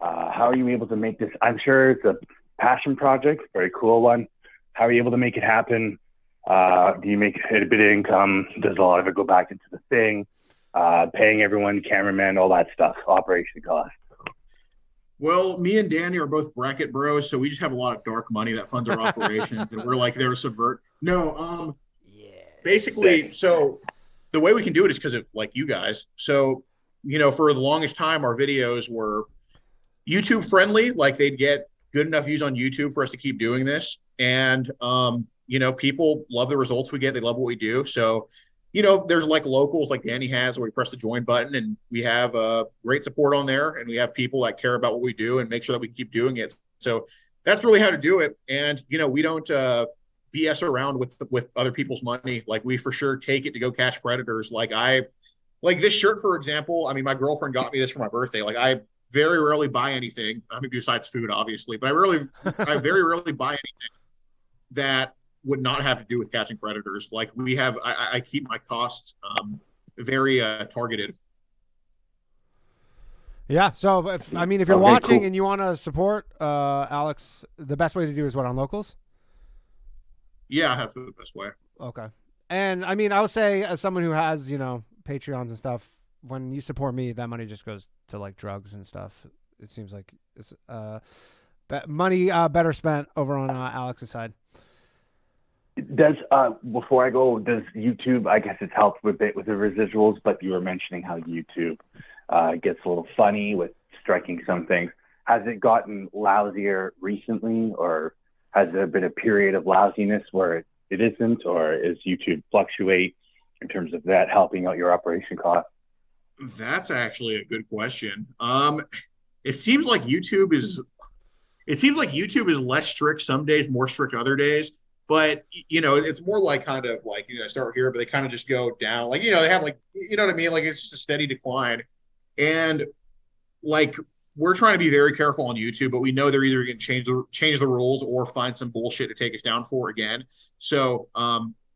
How are you able to make this? I'm sure it's a passion project, very cool one. How are you able to make it happen? Do you make it a bit of income? Does a lot of it go back into the thing? Paying everyone, cameraman, all that stuff, operation costs. Well, me and Danny are both bracket bros, so we just have a lot of dark money that funds our operations, and we're like there to subvert. No, basically, so the way we can do it is because of like you guys. So, for the longest time, our videos were YouTube friendly, like they'd get good enough views on YouTube for us to keep doing this, and people love the results we get. They love what we do, so. There's like locals like Danny has where we press the join button and we have great support on there and we have people that care about what we do and make sure that we keep doing it. So that's really how to do it. And, we don't BS around with other people's money. Like we for sure take it to go catch predators. Like this shirt, for example, I mean, my girlfriend got me this for my birthday. Like I very rarely buy anything. I mean, besides food, obviously, but I very rarely buy anything that would not have to do with catching predators. Like I keep my costs very targeted. Yeah. So, if you're watching and you want to support Alex, the best way to do is what, on locals? Yeah, that's the best way. Okay. And I mean, I would say as someone who has, Patreons and stuff, when you support me, that money just goes to like drugs and stuff. It seems like it's money better spent over on Alex's side. Does before I go, does YouTube? I guess it's helped with it with the residuals, but you were mentioning how YouTube gets a little funny with striking some things. Has it gotten lousier recently, or has there been a period of lousiness where it isn't, or is YouTube fluctuate in terms of that helping out your operation cost? That's actually a good question. It seems like YouTube is less strict some days, more strict other days. But, it's more like kind of like, start here, but they kind of just go down. Like, they have like, you know what I mean? Like, it's just a steady decline. And like, we're trying to be very careful on YouTube, but we know they're either going to change the rules or find some bullshit to take us down for again. So,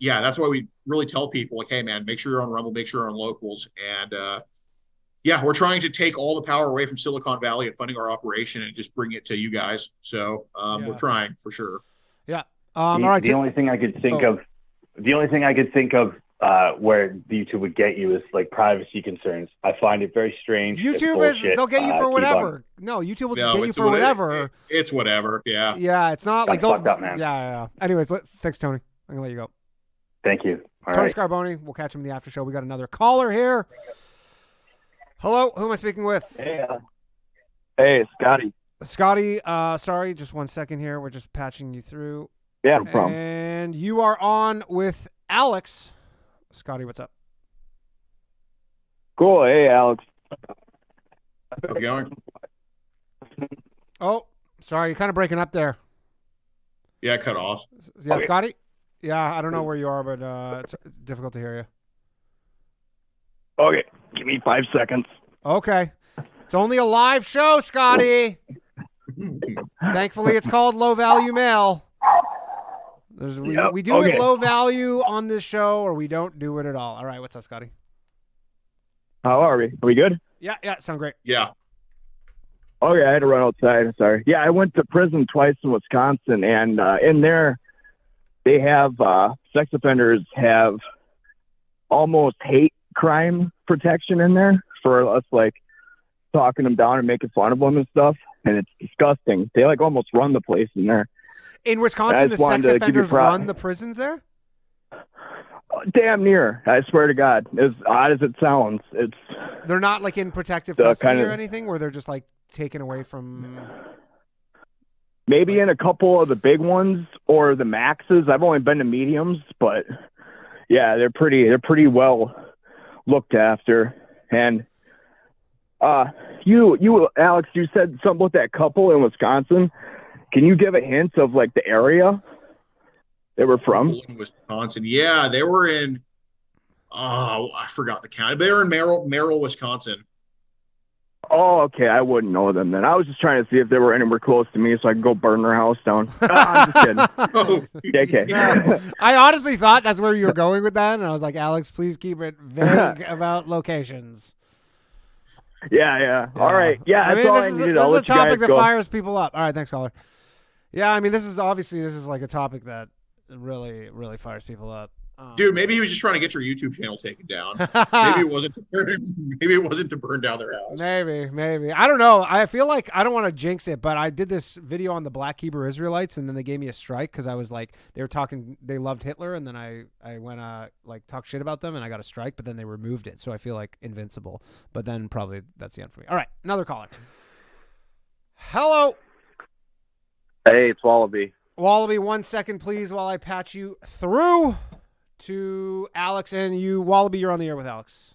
that's why we really tell people like, hey, man, make sure you're on Rumble, make sure you're on locals. And, we're trying to take all the power away from Silicon Valley and funding our operation and just bring it to you guys. So we're trying for sure. Yeah. All right. The only thing I could think of where YouTube would get you is like privacy concerns. I find it very strange. They'll get you for whatever. No, YouTube will just get you for whatever. It's whatever. Yeah. Yeah. It's not like fucked up, man. Yeah. Anyways, thanks, Tony. I'm gonna let you go. Thank you. Tony Scarboni. We'll catch him in the after show. We got another caller here. Hello. Who am I speaking with? Hey, Scotty. Scotty. Sorry, just 1 second here. We're just patching you through. Yeah, no problem. And you are on with Alex. Scotty, what's up? Cool. Hey, Alex. How's it going? Oh, sorry, you're kind of breaking up there. Yeah, cut off. Yeah, Scotty? Yeah, I don't know where you are, but it's difficult to hear you. Okay, give me 5 seconds. Okay. It's only a live show, Scotty. Thankfully, it's called Low Value Mail. We do it low value on this show, or we don't do it at all. All right, what's up, Scotty? How are we? Are we good? Yeah, sound great. Yeah. Okay, I had to run outside. Sorry. Yeah, I went to prison twice in Wisconsin, and in there, they have sex offenders have almost hate crime protection in there for us, like talking them down and making fun of them and stuff. And it's disgusting. They like almost run the place in there. In Wisconsin, the sex offenders run the prisons there? Damn near. I swear to God. As odd as it sounds, they're not like in protective custody or anything, where they're just like taken away from. Maybe in a couple of the big ones or the maxes. I've only been to mediums, but yeah, they're pretty well looked after. And you Alex, you said something about that couple in Wisconsin. Can you give a hint of like the area they were from? In Wisconsin. Yeah, they were in I forgot the county. They were in Merrill, Wisconsin. Oh, okay. I wouldn't know them then. I was just trying to see if they were anywhere close to me so I could go burn their house down. I'm just kidding. JK. Yeah. I honestly thought that's where you were going with that, and I was like, Alex, please keep it vague about locations. Yeah. All right. Yeah, I mean, that's all this I needed. This I'll is a let you guys topic that go. fires people up. All right, thanks, caller. Yeah, I mean, this is like a topic that really, really fires people up. Dude, maybe he was just trying to get your YouTube channel taken down. Maybe it wasn't to burn down their house. Maybe. I don't know. I feel like I don't want to jinx it, but I did this video on the Black Hebrew Israelites, and then they gave me a strike because I was like, they loved Hitler, and then I went like talk shit about them, and I got a strike, but then they removed it, so I feel like invincible. But then probably that's the end for me. All right, another caller. Hello. Hey, it's Wallaby. Wallaby, 1 second, please, while I patch you through to Alex. And you, Wallaby, you're on the air with Alex.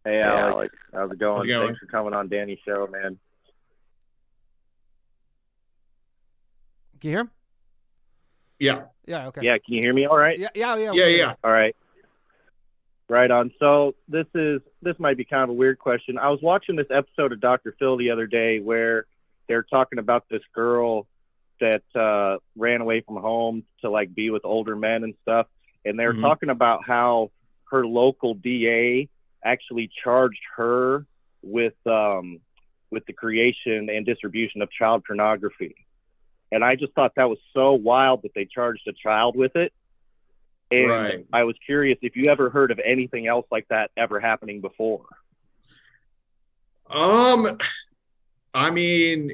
Hey, Alex. How's it going? How's it going? Thanks for coming on Danny's show, man. Can you hear him? Yeah. Yeah, okay. Yeah, can you hear me all right? Yeah. All right. Right on. So this might be kind of a weird question. I was watching this episode of Dr. Phil the other day where they're talking about this girl that ran away from home to like be with older men and stuff. And they were talking about how her local DA actually charged her with the creation and distribution of child pornography. And I just thought that was so wild that they charged a child with it. And Right. I was curious if you ever heard of anything else like that ever happening before. I mean,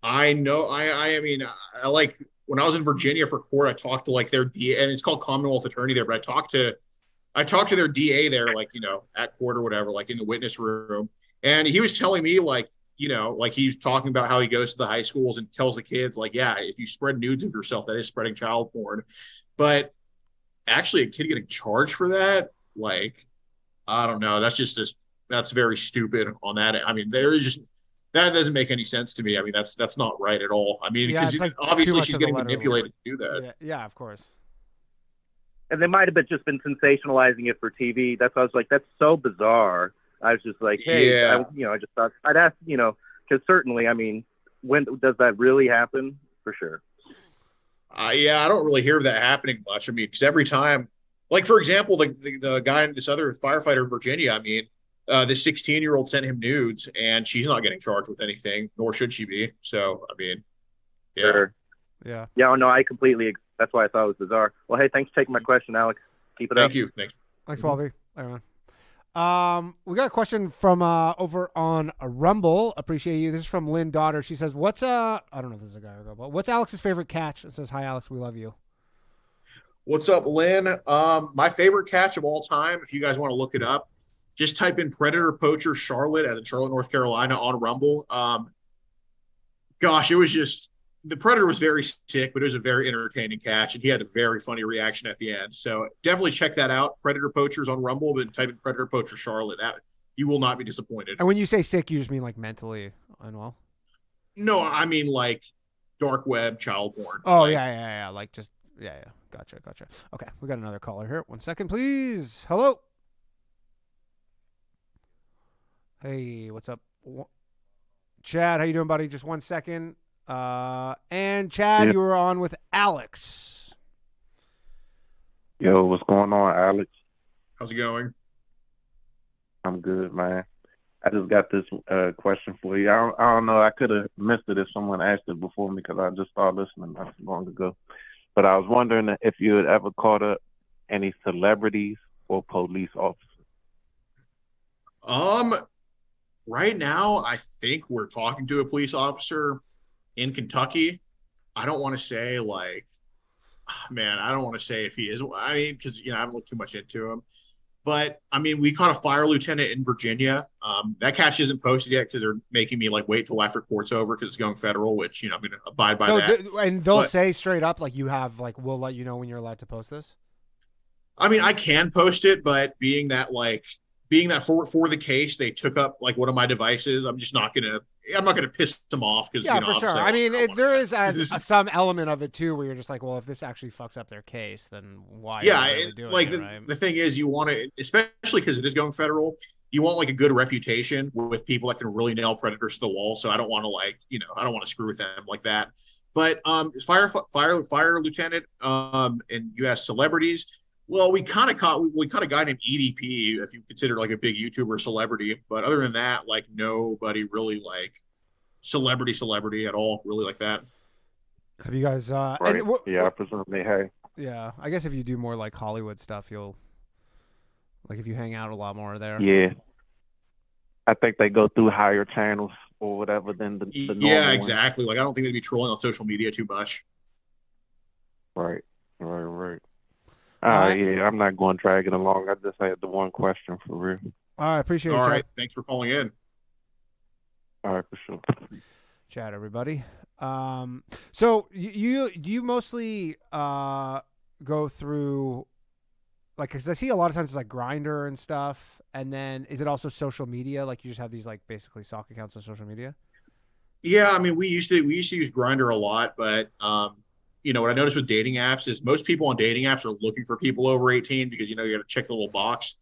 I know. I mean, I like when I was in Virginia for court. I talked to like their DA, and it's called Commonwealth Attorney there. But I talked to their DA there, like at court or whatever, like in the witness room, and he was telling me like like he's talking about how he goes to the high schools and tells the kids like, yeah, if you spread nudes of yourself, that is spreading child porn. But actually, a kid getting charged for that, like, I don't know. That's very stupid on that. I mean, that doesn't make any sense to me. I mean, that's not right at all. I mean, because like obviously she's getting manipulated to do that. Yeah, of course. And they might have just been sensationalizing it for TV. That's why I was like, that's so bizarre. I was just like, hey, Yeah. I just thought I'd ask, because certainly, I mean, when does that really happen? For sure. Yeah, I don't really hear that happening much. I mean, because every time, like for example, the guy, this other firefighter in Virginia, I mean, this 16-year-old sent him nudes, and she's not getting charged with anything, nor should she be. So, I mean, yeah. Sure. Yeah. Yeah, no, I completely. That's why I thought it was bizarre. Well, hey, thanks for taking my question, Alex. Keep it up. Thank you. Thanks, Wallaby. Later on. We got a question from over on Rumble. Appreciate you. This is from Lynn Daughter. She says, "What's I don't know if this is a guy or a girl, but what's Alex's favorite catch?" It says, "Hi, Alex. We love you." What's up, Lynn? My favorite catch of all time, if you guys want to look it up, just type in Predator Poachers Charlotte, as in Charlotte, North Carolina, on Rumble. Gosh, it was just the predator was very sick, but it was a very entertaining catch, and he had a very funny reaction at the end. So definitely check that out. Predator Poachers on Rumble, but type in Predator Poacher Charlotte. That you will not be disappointed. And when you say sick, you just mean like mentally unwell? No, I mean like dark web, child porn. Oh, like, yeah. Like just, yeah. Gotcha. Okay, we got another caller here. 1 second, please. Hello. Hey, what's up? Chad, how you doing, buddy? Just 1 second. And Chad, you were on with Alex. Yo, what's going on, Alex? How's it going? I'm good, man. I just got this question for you. I don't know. I could have missed it if someone asked it before me because I just started listening not so long ago. But I was wondering if you had ever caught up any celebrities or police officers. Right now, I think we're talking to a police officer in Kentucky. I don't want to say like, man, I don't want to say if he is. I mean, because I haven't looked too much into him. But I mean, we caught a fire lieutenant in Virginia. That catch isn't posted yet because they're making me like wait till after court's over because it's going federal, which I'm going to abide by that. And they'll say straight up like you have like we'll let you know when you're allowed to post this. I mean, I can post it, but being that for the case they took up like one of my devices, I'm not gonna piss them off because for sure. I mean, there is some element of it too where you're just like, well, if this actually fucks up their case, then why? Yeah, really doing like it, right? the thing is, you want to, especially because it is going federal, you want like a good reputation with people that can really nail predators to the wall. So I don't want to I don't want to screw with them like that. But fire lieutenant, and you asked celebrities. Well, we caught a guy named EDP, if you consider like a big YouTuber celebrity. But other than that, like nobody really like celebrity at all, really like that. Have you guys? Right. I presume they have. Yeah, I guess if you do more like Hollywood stuff, you'll like if you hang out a lot more there. Yeah, I think they go through higher channels or whatever than the normal Yeah, exactly. Like I don't think they'd be trolling on social media too much. Right. Yeah, I'm not going dragging along. I just had the one question for real. All right, appreciate it. All Chad. right, thanks for calling in. All right, for sure. Chat, everybody. So you mostly go through like because I see a lot of times it's like Grindr and stuff, and then is it also social media? Like you just have these like basically sock accounts on social media? Yeah, I mean we used to use Grindr a lot, but what I noticed with dating apps is most people on dating apps are looking for people over 18 because you got to check the little box,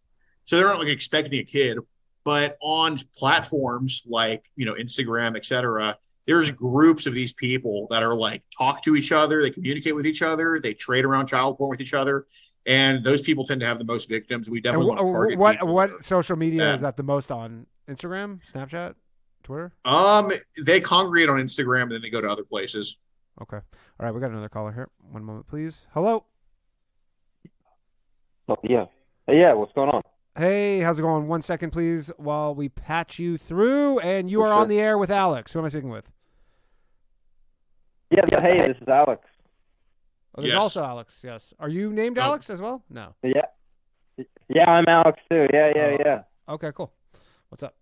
so they're not like expecting a kid. But on platforms like Instagram, etc., there's groups of these people that are like talk to each other, they communicate with each other, they trade around child porn with each other, and those people tend to have the most victims. We definitely want to target what social media is that the most on? Instagram, Snapchat, Twitter? They congregate on Instagram and then they go to other places. Okay. All right, we got another caller here. One moment, please. Hello. Oh, yeah. Hey, yeah, what's going on? Hey, how's it going? 1 second, please, while we patch you through. And you are on the air with Alex. Who am I speaking with? Yeah. Hey, this is Alex. Oh, there's also Alex. Yes. Are you named Alex as well? No. Yeah, I'm Alex too. Yeah. Okay, cool. What's up?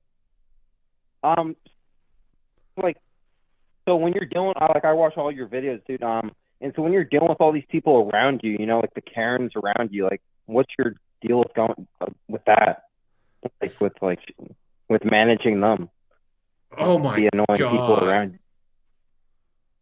So when you're dealing, I watch all your videos, dude. And so when you're dealing with all these people around you, like the Karens around you, like, what's your deal with going with that? Like with managing them. Oh my the annoying God. People around you.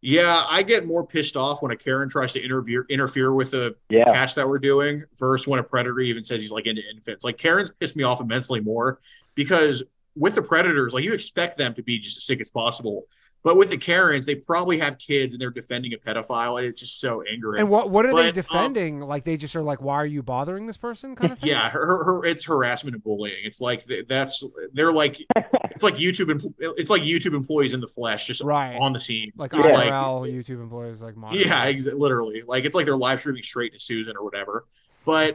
Yeah, I get more pissed off when a Karen tries to interfere with the catch that we're doing versus when a predator even says he's like into infants. Like Karen's pissed me off immensely more because with the predators, like you expect them to be just as sick as possible. But with the Karens, they probably have kids and they're defending a pedophile. It's just so angering. And what are they defending? Like they just are like, why are you bothering this person? Kind of thing. Yeah, her it's harassment and bullying. It's like they're like it's like YouTube employees in the flesh, just on the scene. Like IRL YouTube employees, like modern. Yeah, literally. Like it's like they're live streaming straight to Susan or whatever. But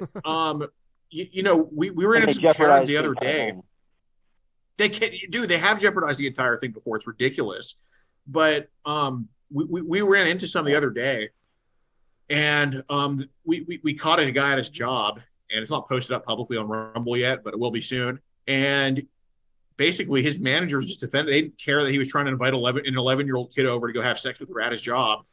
we were into some Karens the other day. They can't, dude. They have jeopardized the entire thing before. It's ridiculous. But we ran into some the other day, and we caught a guy at his job, and it's not posted up publicly on Rumble yet, but it will be soon. And basically his managers just defended. They didn't care that he was trying to invite an 11-year-old kid over to go have sex with her at his job.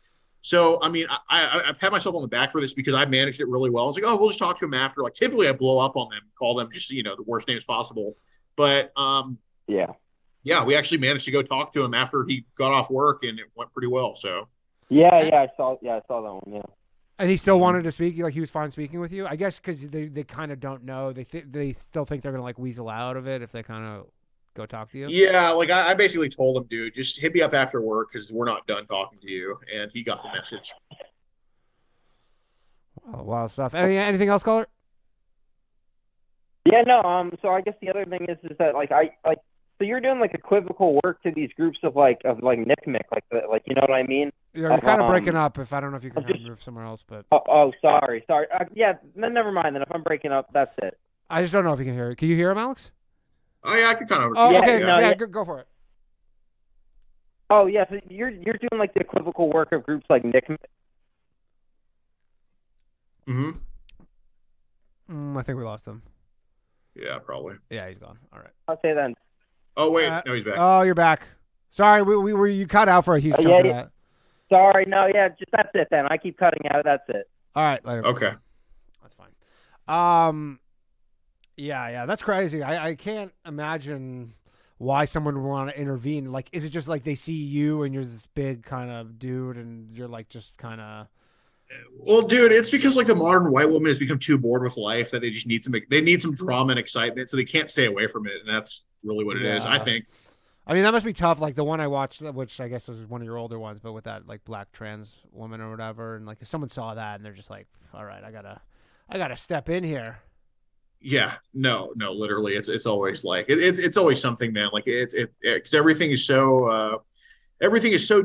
So, I mean, I pat myself on the back for this because I managed it really well. I was like, oh, we'll just talk to him after. Like, typically I blow up on them, call them just, the worst names possible. But, Yeah. yeah, we actually managed to go talk to him after he got off work, and it went pretty well. So, Yeah, I saw that one. Yeah. And he still wanted to speak. Like he was fine speaking with you, I guess, because they kind of don't know. They still think they're gonna like weasel out of it if they kind of go talk to you. yeah, like I basically told him, dude, just hit me up after work because we're not done talking to you, and he got the message. Wild stuff. Anything else, caller? Yeah, no. So I guess the other thing is that so you're doing like equivocal work to these groups of NICMIC, you know what I mean? You're kind of breaking up. If I don't know if you can move somewhere else, but sorry. Yeah, then never mind. Then if I'm breaking up, that's it. I just don't know if you can hear it. Can you hear him, Alex? Oh yeah, I can kind of. Oh, yeah, okay. no, yeah, go for it. Oh yeah, so you're doing like the equivocal work of groups like NICMIC. I think we lost him. Yeah, probably. Yeah, he's gone. All right. I'll say then. Oh wait, no, he's back. Oh, you're back. Sorry, we were you cut out for a huge chunk of that. Sorry, no, yeah, just that's it then. I keep cutting out. That's it. All right, later. Okay, that's fine. Yeah, that's crazy. I can't imagine why someone would want to intervene. Like, is it just like they see you and you're this big kind of dude, and you're like just kind of. Well, dude, it's because like the modern white woman has become too bored with life that they just need some drama and excitement, so they can't stay away from it, and that's really what it is, I think. I mean, that must be tough. Like the one I watched, which I guess was one of your older ones, but with that like black trans woman or whatever, and like if someone saw that and they're just like, "All right, I gotta step in here." Yeah, no, literally, it's always like it's always something, man. Like because everything is so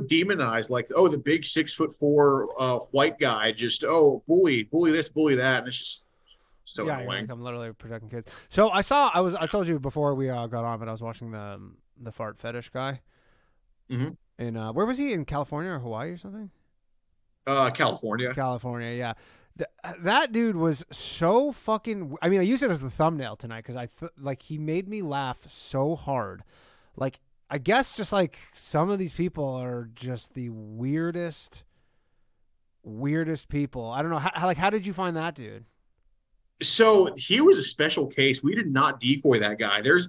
demonized. Like, oh, the big 6'4" white guy just bully this, bully that, and it's just so annoying. Like I'm literally protecting kids. So I told you before we got on, but I was watching the fart fetish guy. Mm-hmm. And where was he, in California or Hawaii or something? California, yeah. That dude was so fucking. I mean, I used it as the thumbnail tonight because like he made me laugh so hard. Like, I guess just like some of these people are just the weirdest people. I don't know how did you find that dude? So he was a special case. We did not decoy that guy. There's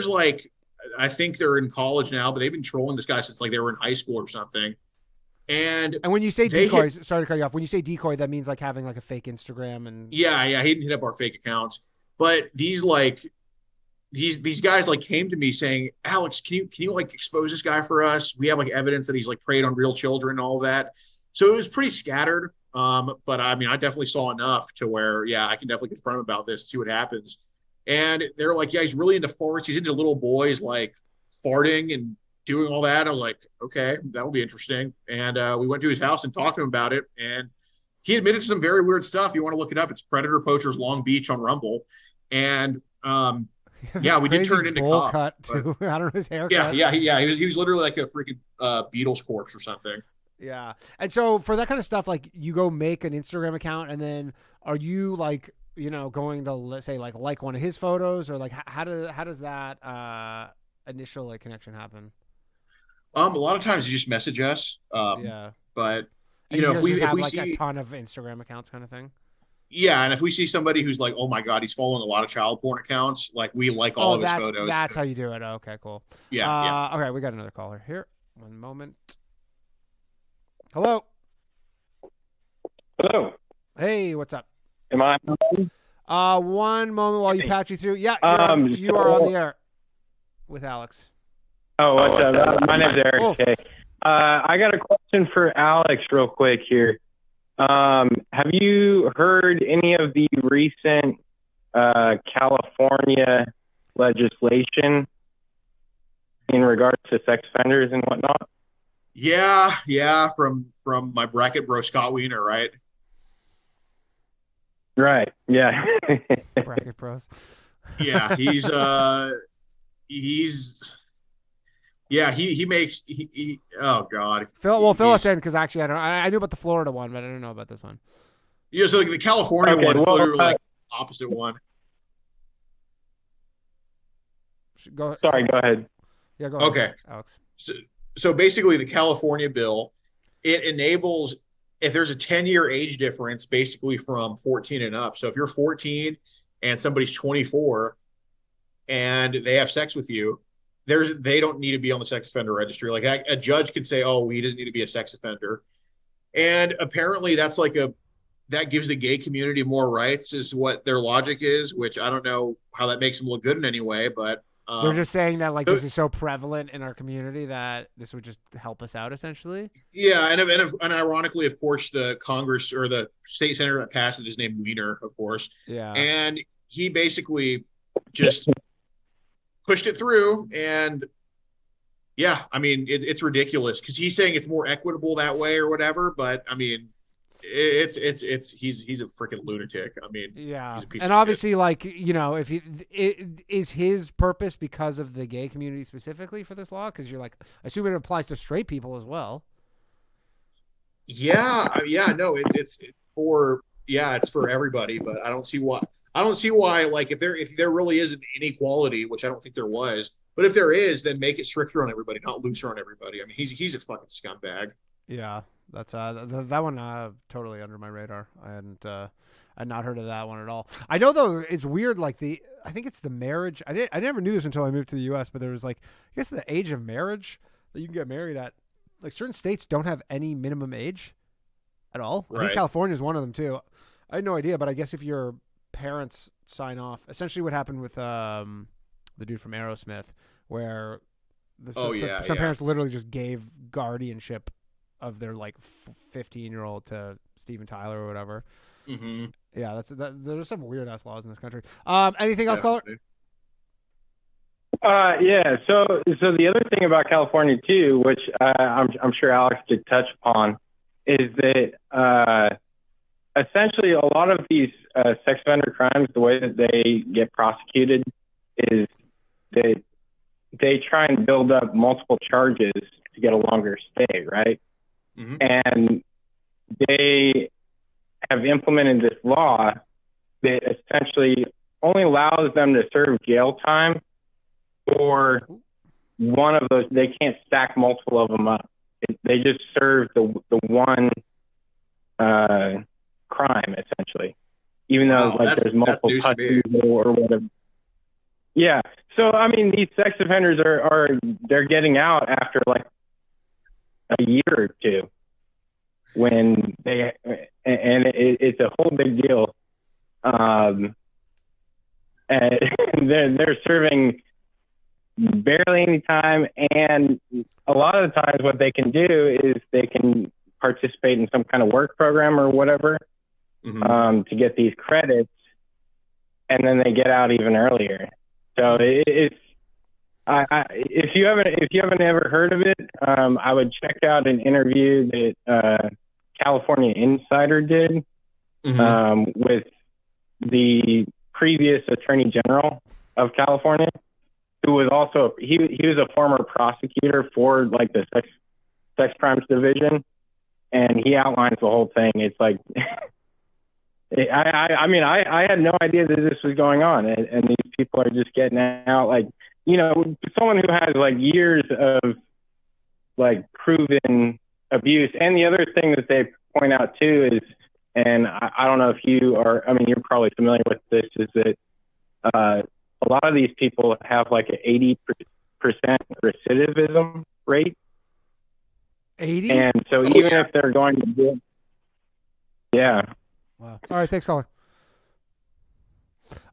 like, I think they're in college now, but they've been trolling this guy since like they were in high school or something. And when you say decoy, sorry to cut you off. When you say decoy, that means like having like a fake Instagram and yeah, he didn't hit up our fake accounts. But these guys like came to me saying, Alex, can you like expose this guy for us? We have like evidence that he's like preyed on real children and all that. So it was pretty scattered. But I mean, I definitely saw enough to where, yeah, I can definitely confront him about this, see what happens. And they're like, yeah, he's really into farts. He's into little boys like farting and doing all that. I was like, okay, that will be interesting. And we went to his house and talked to him about it. And he admitted to some very weird stuff. You want to look it up. It's Predator Poachers Long Beach on Rumble. And yeah, we did turn it into cop. Cut too. I don't know his haircut. Yeah. He was literally like a freaking Beatles corpse or something. Yeah. And so for that kind of stuff, like you go make an Instagram account, and then are you like, going to, let's say, like one of his photos, or like how does that initial like connection happen? A lot of times you just message us. Yeah. But if we see a ton of Instagram accounts kind of thing. Yeah, and if we see somebody who's like, oh my God, he's following a lot of child porn accounts, like we like all of his photos. That's how you do it. Okay, cool. Yeah. Okay, we got another caller here. One moment. Hello. Hello. Hey, what's up? Am I? One moment while you patch you through. Yeah, you are on the air with Alex. Oh, what's up? My name's Eric. Okay. I got a question for Alex real quick here. Have you heard any of the recent California legislation in regards to sex offenders and whatnot? Yeah, from my bracket bro Scott Wiener, right? Right. Yeah. Bracket bros. Yeah, he makes oh God. Fill us in, because actually I knew about the Florida one, but I didn't know about this one. Yeah, so like the California one is literally like opposite one. Go. Sorry, go ahead. Yeah, go ahead. Okay, Alex. So basically, the California bill, it enables if there's a 10-year age difference, basically from 14 and up. So if you're 14 and somebody's 24 and they have sex with you, they don't need to be on the sex offender registry. Like a judge can say, oh, he doesn't need to be a sex offender. And apparently that gives the gay community more rights is what their logic is, which I don't know how that makes them look good in any way, but they're just saying that this is so prevalent in our community that this would just help us out essentially. Yeah. And ironically, of course, the Congress or the state senator that passed it is named Weiner, of course. Yeah. And he basically just pushed it through. And yeah, I mean, it's ridiculous because he's saying it's more equitable that way or whatever. But I mean, he's a freaking lunatic. I mean, yeah, he's a piece and of obviously, shit. if is his purpose because of the gay community specifically for this law? Because you're I assume it applies to straight people as well. Yeah, no, it's for everybody, but I don't see why. Like if there really is an inequality, which I don't think there was, but if there is, then make it stricter on everybody, not looser on everybody. I mean, he's a fucking scumbag. Yeah, that's that one totally under my radar. I'd not heard of that one at all. I know though it's weird. I think it's the marriage. I never knew this until I moved to the U.S. But there was I guess the age of marriage that you can get married at. Certain states don't have any minimum age at all. Right. I think California is one of them too. I had no idea, but I guess if your parents sign off, essentially what happened with the dude from Aerosmith, where some parents literally just gave guardianship of their 15-year-old to Steven Tyler or whatever. Mm-hmm. Yeah, there's some weird ass laws in this country. Anything else, caller? Yeah. So the other thing about California too, which I'm sure Alex did touch upon, is that essentially a lot of these sex offender crimes, the way that they get prosecuted is that they try and build up multiple charges to get a longer stay, right? Mm-hmm. And they have implemented this law that essentially only allows them to serve jail time for one of those. They can't stack multiple of them up. They just serve the one crime essentially, even though there's multiple touches or whatever. Yeah. So I mean, these sex offenders they're getting out after a year or two, when it's a whole big deal. And they're serving barely any time, and a lot of the times what they can do is they can participate in some kind of work program or whatever, mm-hmm. To get these credits, and then they get out even earlier. So if you haven't ever heard of it, I would check out an interview that California Insider did, mm-hmm. With the previous Attorney General of California, who was also he was a former prosecutor for the sex crimes division, and he outlines the whole thing. It's I had no idea that this was going on, and these people are just getting out. Someone who has years of proven abuse. And the other thing that they point out too is, and I don't know if you are, you're probably familiar with this, is that a lot of these people have an 80% recidivism rate. 80? And so even if they're going to do, yeah. Wow. All right, thanks, caller.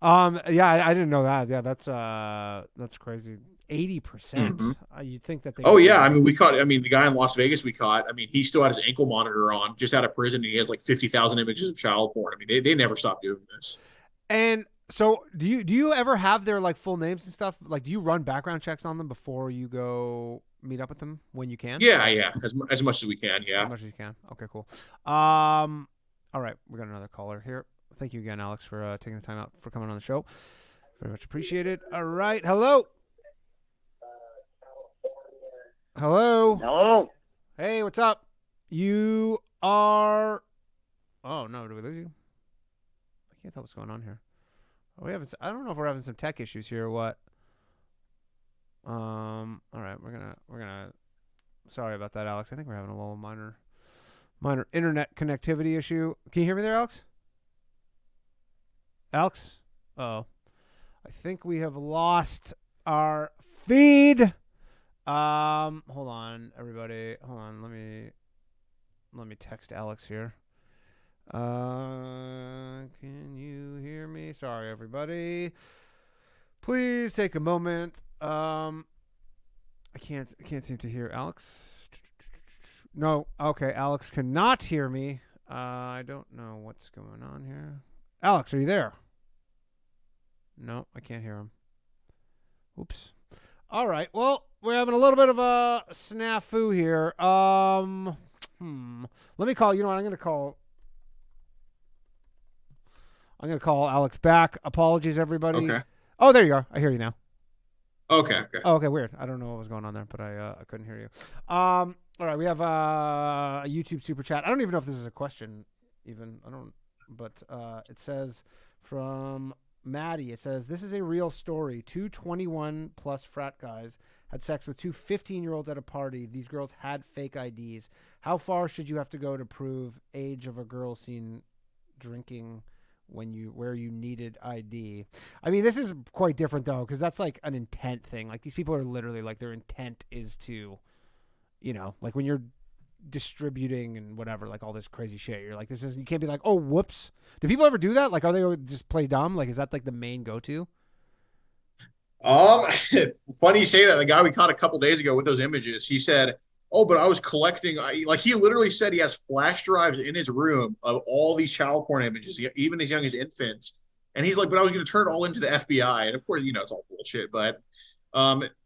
Yeah, I didn't know that. Yeah, that's crazy. 80%. Mm-hmm. You'd think that they. Oh yeah, we caught. The guy in Las Vegas we caught. He still had his ankle monitor on, just out of prison, and he has 50,000 images of child porn. They never stop doing this. And so, do you ever have their full names and stuff? Do you run background checks on them before you go meet up with them when you can? Yeah, as much as we can. Yeah, as much as you can. Okay, cool. All right, we got another caller here. Thank you again, Alex, for taking the time out for coming on the show. Very much appreciated. All right, hello. Hello. Hey, what's up? You are. Oh no, did we lose you? I can't tell what's going on here. I don't know if we're having some tech issues here or what. All right, we're gonna. Sorry about that, Alex. I think we're having a little minor internet connectivity issue. Can you hear me there, Alex? Alex? Oh, I think we have lost our feed. Hold on, everybody. Hold on. Let me text Alex here. Can you hear me? Sorry, everybody. Please take a moment. I can't seem to hear Alex. No, okay, Alex cannot hear me. I don't know what's going on here. Alex, are you there? No, I can't hear him. Oops. All right. Well, we're having a little bit of a snafu here. Let me call. You know what? I'm gonna call Alex back. Apologies, everybody. Okay. Oh, there you are. I hear you now. Okay. Oh, okay, weird. I don't know what was going on there, but I couldn't hear you. All right, we have a YouTube super chat. I don't even know if this is a question, even. I don't. But it says from Maddie. It says, "This is a real story. 2 21-plus frat guys had sex with 2 15-year-olds at a party. These girls had fake IDs. How far should you have to go to prove age of a girl seen drinking where you needed ID?" I mean, this is quite different though, because that's like an intent thing. Like these people are literally like their intent is to, like when you're distributing and whatever, like all this crazy shit. You're like, you can't be like, oh, whoops. Do people ever do that? Like, are they just play dumb? Like, is that like the main go-to? Funny you say that. The guy we caught a couple days ago with those images, he said, "Oh, but I was collecting." Like he literally said he has flash drives in his room of all these child porn images, even as young as infants. And he's like, "But I was going to turn it all into the FBI." And of course, it's all bullshit. But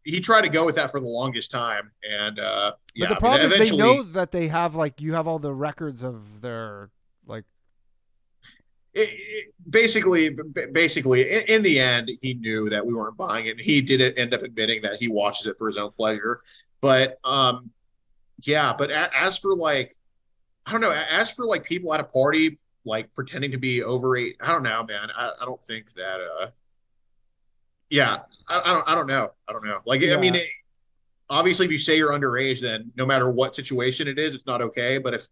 he tried to go with that for the longest time. And but the problem is they know that they have you have all the records of their like. Basically, in the end, he knew that we weren't buying it. And he did end up admitting that he watches it for his own pleasure. But yeah, but as for I don't know, as for people at a party pretending to be over 8, I don't know, man. I don't think that. Yeah, I don't know. Yeah. I mean, obviously, if you say you're underage, then no matter what situation it is, it's not okay. But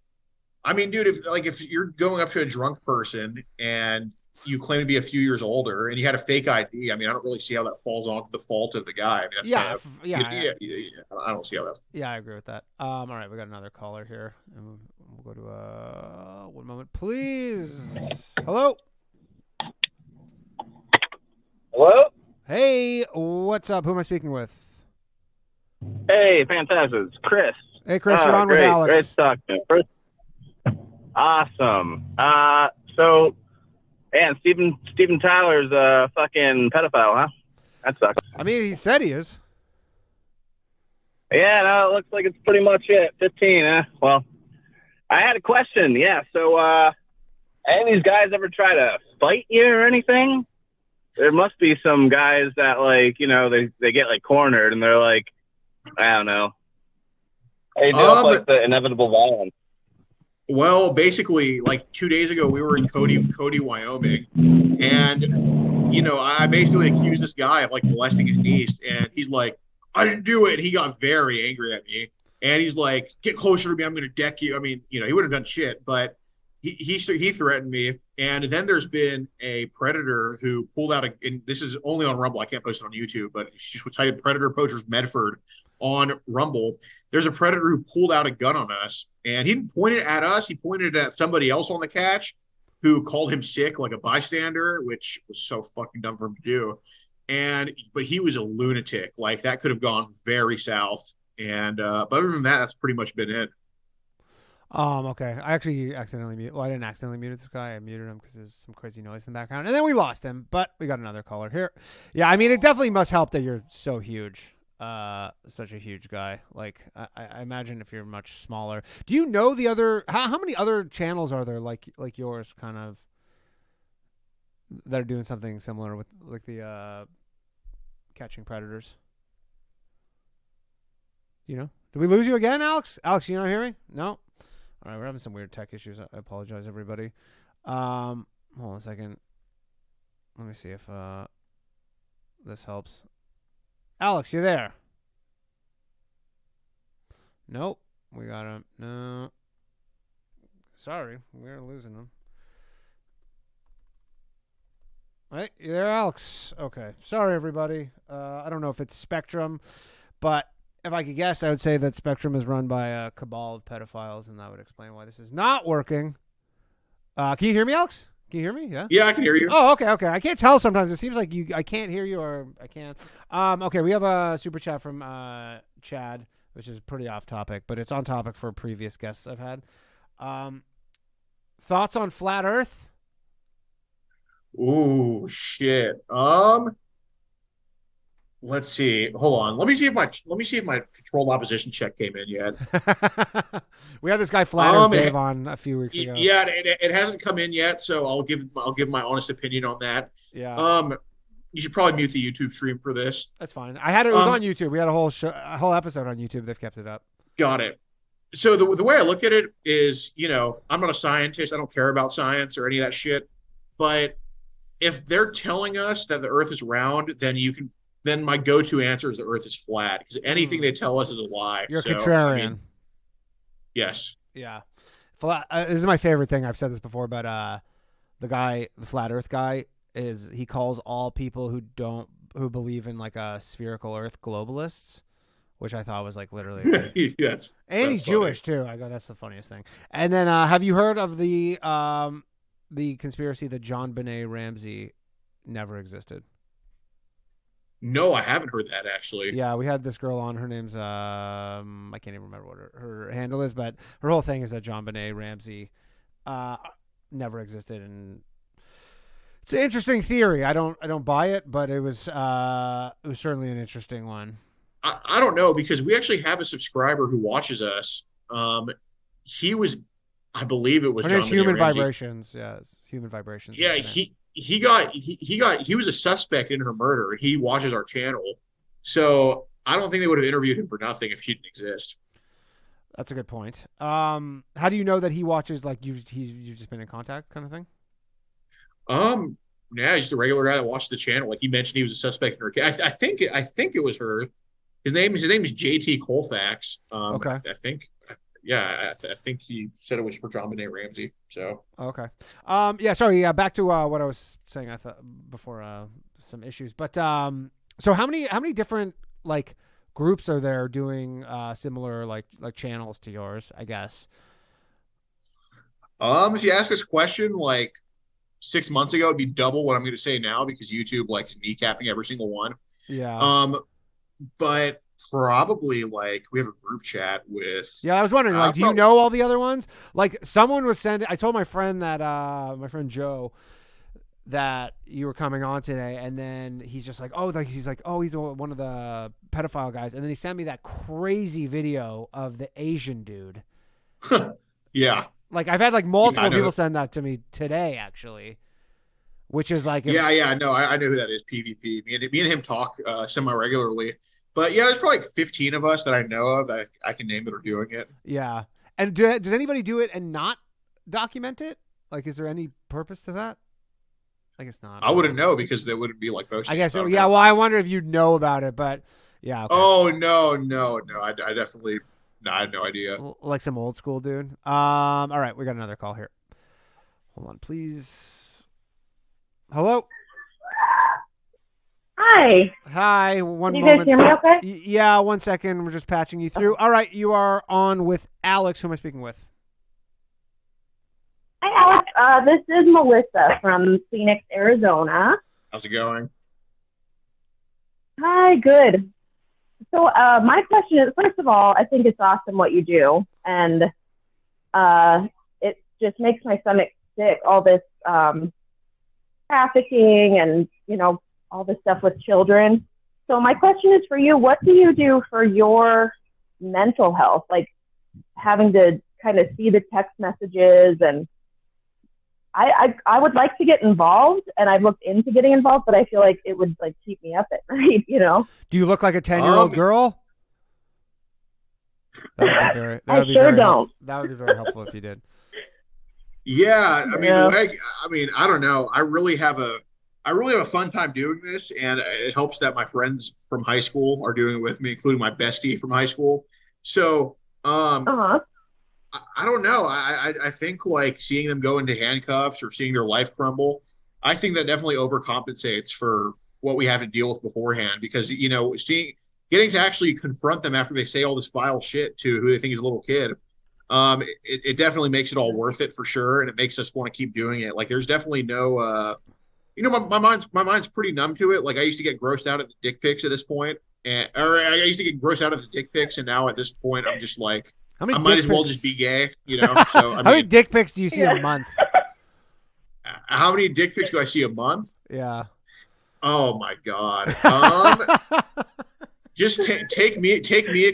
dude, if you're going up to a drunk person and you claim to be a few years older and you had a fake ID, I mean, I don't really see how that falls onto the fault of the guy. I mean, that's I don't see how that. Yeah, I agree with that. All right, we got another caller here, and we'll go to one moment, please. Hello. Hello. Hey, what's up? Who am I speaking with? Hey, fantastic. It's Chris. Hey, Chris, you're on with Alex. Great talk to you. Awesome. So, man, Steven Tyler's a fucking pedophile, huh? That sucks. I mean, he said he is. Yeah, no, it looks like it's pretty much it. 15, huh? Well, I had a question. Yeah, so, any of these guys ever try to fight you or anything? There must be some guys that, they get, cornered, and they're like, I don't know. They deal with, the inevitable violence. Well, basically, 2 days ago, we were in Cody, Wyoming, and I basically accused this guy of molesting his niece, and he's like, "I didn't do it." And he got very angry at me, and he's like, "Get closer to me, I'm going to deck you." I mean, he wouldn't have done shit, but he threatened me. And then there's been a predator who pulled out and this is only on Rumble. I can't post it on YouTube, but just type Predator Poachers Medford on Rumble. There's a predator who pulled out a gun on us, and he didn't point it at us. He pointed it at somebody else on the catch who called him sick, like a bystander, which was so fucking dumb for him to do. But he was a lunatic. That could have gone very south. And but other than that, that's pretty much been it. Okay. I actually accidentally muted. Well, I didn't accidentally mute this guy. I muted him because there's some crazy noise in the background, and then we lost him. But we got another caller here. Yeah, I mean, it definitely must help that you're so huge, such a huge guy. I imagine if you're much smaller. Do you know the other? How many other channels are there like yours, kind of, that are doing something similar with the catching predators? Did we lose you again, Alex? Alex, you not hear me? No. All right, we're having some weird tech issues. I apologize, everybody. Hold on a second. Let me see if this helps. Alex, you there? Nope. We got him. No. Sorry, we're losing him. Right, you there, Alex? Okay. Sorry, everybody. I don't know if it's Spectrum, but if I could guess, I would say that Spectrum is run by a cabal of pedophiles, and that would explain why this is not working. Can you hear me, Alex? Can you hear me? Yeah. Yeah, I can hear you. Oh, okay. I can't tell sometimes. It seems like I can't hear you, or I can. Okay, we have a super chat from Chad, which is pretty off topic, but it's on topic for previous guests I've had. Thoughts on flat Earth? Ooh, shit. Let's see. Hold on. Let me see if my controlled opposition check came in yet. We had this guy Flat Earth Dave on a few weeks ago. Yeah, it hasn't come in yet, so I'll give my honest opinion on that. Yeah. You should probably mute the YouTube stream for this. That's fine. I had it. It was on YouTube. We had a whole episode on YouTube. They've kept it up. Got it. So the way I look at it is, I'm not a scientist. I don't care about science or any of that shit. But if they're telling us that the Earth is round, then my go-to answer is the Earth is flat, because anything they tell us is a lie. You're a contrarian. I mean, yes. Yeah. This is my favorite thing. I've said this before, but the Flat Earth guy, he calls all people who believe in like a spherical Earth globalists, which I thought was like literally. Yes. And he's funny. Jewish too. I go, that's the funniest thing. And then, have you heard of the conspiracy that John Benet Ramsey never existed? No, I haven't heard that, actually. Yeah, we had this girl on. Her name's I can't even remember what her handle is, but her whole thing is that John Benet Ramsey never existed, and it's an interesting theory. I don't buy it, but it was certainly an interesting one. I don't know, because we actually have a subscriber who watches us. He was, I believe it was Her John name's Benet Human Ramsey. Vibrations. Yeah, it's Human Vibrations. Yeah, he was a suspect in her murder, and he watches our channel. So I don't think they would have interviewed him for nothing if he didn't exist. That's a good point. How do you know that he watches? Like you've just been in contact, kind of thing. Yeah, he's just a regular guy that watched the channel. Like he mentioned, he was a suspect in her case. I think it was her. His name is JT Colfax. Okay. I think. Yeah, I think he said it was for John Benet Ramsey. So okay. Yeah. Sorry. Yeah. Back to what I was saying. I thought before some issues, but so how many different like groups are there doing similar like channels to yours? I guess. If you ask this question like 6 months ago, it'd be double what I'm going to say now, because YouTube likes kneecapping every single one. Yeah. But probably like we have a group chat with. Yeah, I was wondering, like, do you know all the other ones? Like, someone was sending. I told my friend that my friend Joe that you were coming on today, and then he's just like, he's one of the pedophile guys, and then he sent me that crazy video of the Asian dude. Yeah. Like, I've had like multiple people send that to me today, actually. Which is like, no, I know who that is. PvP. Me and him talk semi regularly. But yeah, there's probably like 15 of us that I know of that I can name that are doing it. Yeah. And does anybody do it and not document it? Like, is there any purpose to that? I guess not. I wouldn't know, because they wouldn't be like posting. I guess. Yeah. Well, I wonder if you'd know about it, but yeah. Okay. Oh no. I definitely. No, I had no idea. Like some old school dude. All right, we got another call here. Hold on, please. Hello. Hi. Hi. One Can you moment. guys hear me okay? Yeah, 1 second. We're just patching you through. All right, you are on with Alex. Who am I speaking with? Hi, Alex. This is Melissa from Phoenix, Arizona. How's it going? Hi, good. So my question is, first of all, I think it's awesome what you do. And it just makes my stomach sick, all this trafficking and, all this stuff with children. So my question is for you, what do you do for your mental health? Like having to kind of see the text messages, and I would like to get involved, and I've looked into getting involved, but I feel like it would like keep me up at night, Do you look like a 10-year-old girl? That would be sure don't. That would be very helpful if you did. Yeah, I mean, I don't know. I really have a fun time doing this, and it helps that my friends from high school are doing it with me, including my bestie from high school. So Uh-huh. I don't know. I think like seeing them go into handcuffs or seeing their life crumble, I think that definitely overcompensates for what we have to deal with beforehand because seeing getting to actually confront them after they say all this vile shit to who they think is a little kid, it definitely makes it all worth it for sure, and it makes us want to keep doing it. Like there's definitely no my mind's pretty numb to it. Like I used to get grossed out at the dick pics at this point, or I used to get grossed out at the dick pics, and now at this point I'm just like I might as well just be gay, So how many dick pics do you see a month? How many dick pics do I see a month? Yeah. Oh my god. Just take me at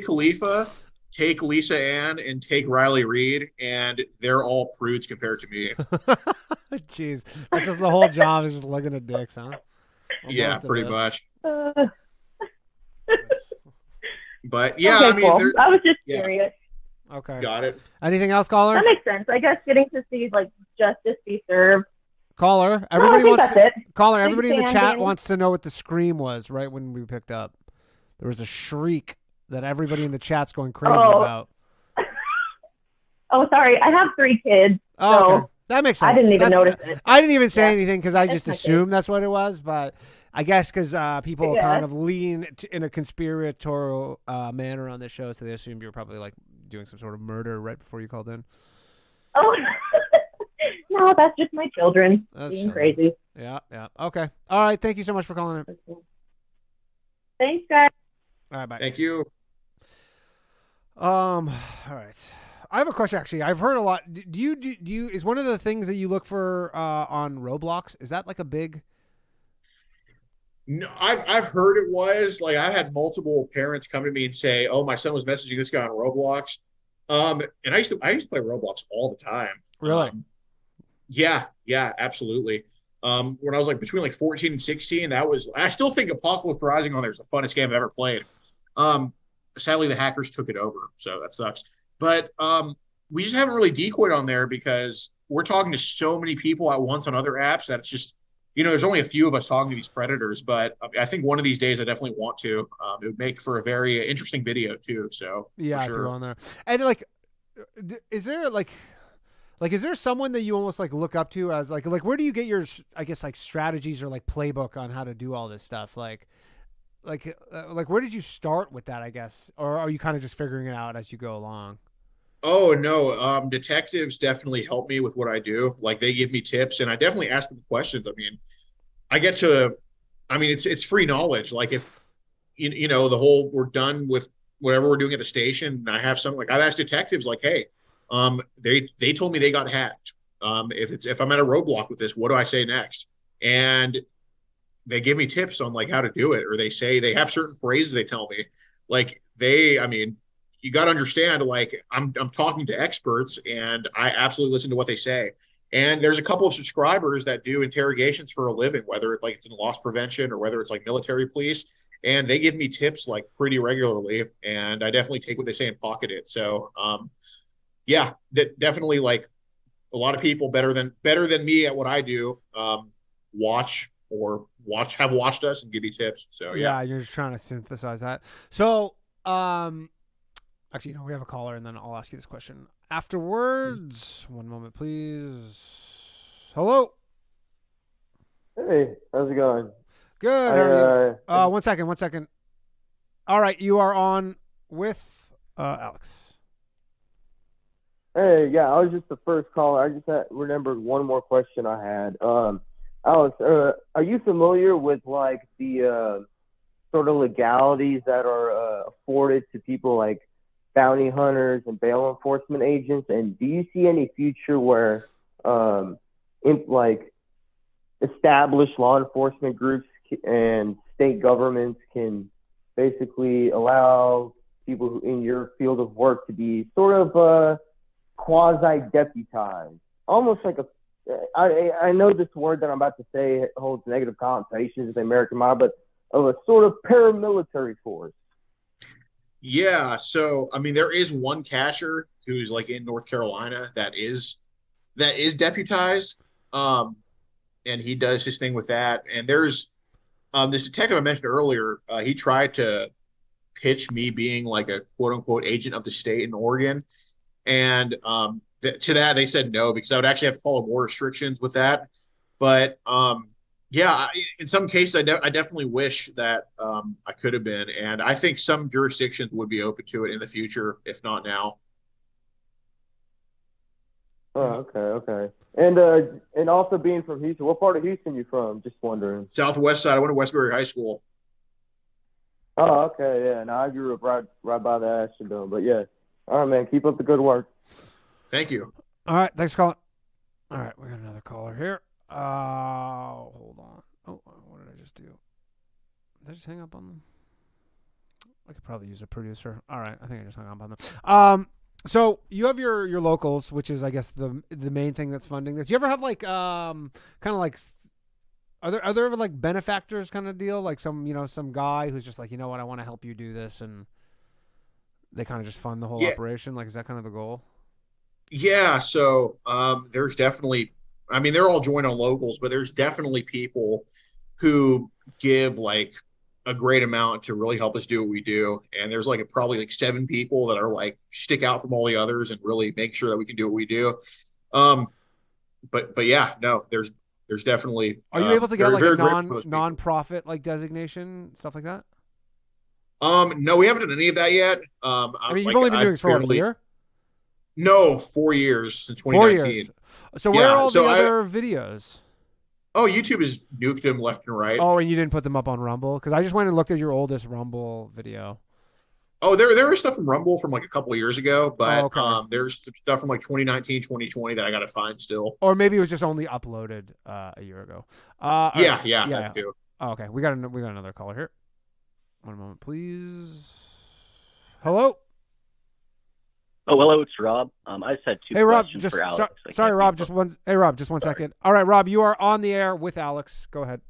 Khalifa, take Lisa Ann, and take Riley Reed, and they're all prudes compared to me. Jeez, that's just the whole job is just looking at dicks, huh? Yeah, pretty much. But yeah, okay, I mean, cool. I was just curious. Okay, got it. Anything else, caller? That makes sense. I guess getting to see like justice be served. Caller, everybody wants to, caller. Thanks, Everybody in the Dan, chat Danny. wants to know what the scream was right when we picked up. There was a shriek that everybody in the chat's going crazy about. Oh, sorry. I have 3 kids. Oh, so okay. That makes sense. I didn't even notice it. I didn't even say anything because I just That's assumed that's what it was. But I guess because people kind of lean in a conspiratorial manner on this show, so they assumed you were probably like doing some sort of murder right before you called in. Oh, no, that's just my children being crazy. Yeah. Okay. All right. Thank you so much for calling in. Thanks, guys. All right, bye. Thank you. All right. I have a question actually. I've heard a lot. Do you is one of the things that you look for on Roblox? Is that like a big? No, I've heard it was like I had multiple parents come to me and say, "Oh, my son was messaging this guy on Roblox," and I used to play Roblox all the time. Really? Yeah, absolutely. When I was like between like 14 and 16, I still think Apocalypse Rising on there is the funnest game I've ever played. Sadly, the hackers took it over, so that sucks. But we just haven't really decoyed on there because we're talking to so many people at once on other apps that it's just, there's only a few of us talking to these predators. But I think one of these days I definitely want to. It would make for a very interesting video too. So yeah, for to sure. go on there. And like, is there is there someone that you almost like look up to as like where do you get your, I guess, like strategies or like playbook on how to do all this stuff? Like where did you start with that, I guess? Or are you kind of just figuring it out as you go along? Oh no, detectives definitely help me with what I do. Like they give me tips and I definitely ask them questions. I mean, it's free knowledge. Like if, the whole, we're done with whatever we're doing at the station. And I have some, like I've asked detectives like, hey, they told me they got hacked. If I'm at a roadblock with this, what do I say next? And they give me tips on like how to do it, or they say they have certain phrases they tell me. Like you got to understand, like I'm talking to experts and I absolutely listen to what they say. And there's a couple of subscribers that do interrogations for a living, whether it's in loss prevention or whether it's like military police. And they give me tips like pretty regularly. And I definitely take what they say and pocket it. So, definitely like a lot of people better than me at what I do, have watched us and give me tips. So, yeah. You're just trying to synthesize that. So, actually, we have a caller, and then I'll ask you this question afterwards. One moment, please. Hello. Hey, how's it going? Good. How are you? 1 second. All right, you are on with Alex. Hey, yeah, I was just the first caller. I just remembered one more question I had. Alex, are you familiar with like the sort of legalities that are afforded to people like bounty hunters and bail enforcement agents? And do you see any future where established law enforcement groups and state governments can basically allow people who in your field of work to be sort of quasi-deputized, almost like I know this word that I'm about to say holds negative connotations with the American mob, but of a sort of paramilitary force? Yeah, so I mean, there is one cashier who's like in North Carolina that is deputized, and he does his thing with that. And there's this detective I mentioned earlier. He tried to pitch me being like a quote unquote agent of the state in Oregon. And to that, they said no, because I would actually have to follow more restrictions with that. But yeah, in some cases, I definitely wish that I could have been. And I think some jurisdictions would be open to it in the future, if not now. Oh, okay. And also being from Houston, what part of Houston you from? Just wondering. Southwest side. I went to Westbury High School. Oh, okay, yeah. No, I grew up right by the Astrodome, but yeah. All right, man. Keep up the good work. Thank you. All right, thanks for calling. All right, we got another caller here. Hold on. Oh, what did I just do? Did I just hang up on them? I could probably use a producer. All right, I think I just hung up on them. So you have your locals, which is, I guess, the main thing that's funding this. You ever have like kind of like, are there ever like benefactors kind of deal, like some guy who's just like, you know what, I want to help you do this, and they kind of just fund the whole operation? Like, is that kind of the goal? Yeah, so there's definitely, I mean, they're all joined on locals, but there's definitely people who give like a great amount to really help us do what we do. And there's like probably like 7 people that are like stick out from all the others and really make sure that we can do what we do. But yeah, no, there's definitely. Are you able to get like a non-profit like designation, stuff like that? No, we haven't done any of that yet. I mean, you've only been doing this for a year? No, 4 years, since 2019. 4 years. So where are all the other videos? Oh, YouTube has nuked them left and right. Oh, and you didn't put them up on Rumble? Because I just went and looked at your oldest Rumble video. Oh, there is stuff from Rumble from like a couple of years ago, but there's stuff from like 2019, 2020 that I got to find still. Or maybe it was just only uploaded a year ago. Yeah. Too. Oh, okay, we got another caller here. One moment, please. Hello. Oh, hello, it's Rob. I just had two questions for Alex. Sorry, Rob. Just one second. All right, Rob, you are on the air with Alex. Go ahead.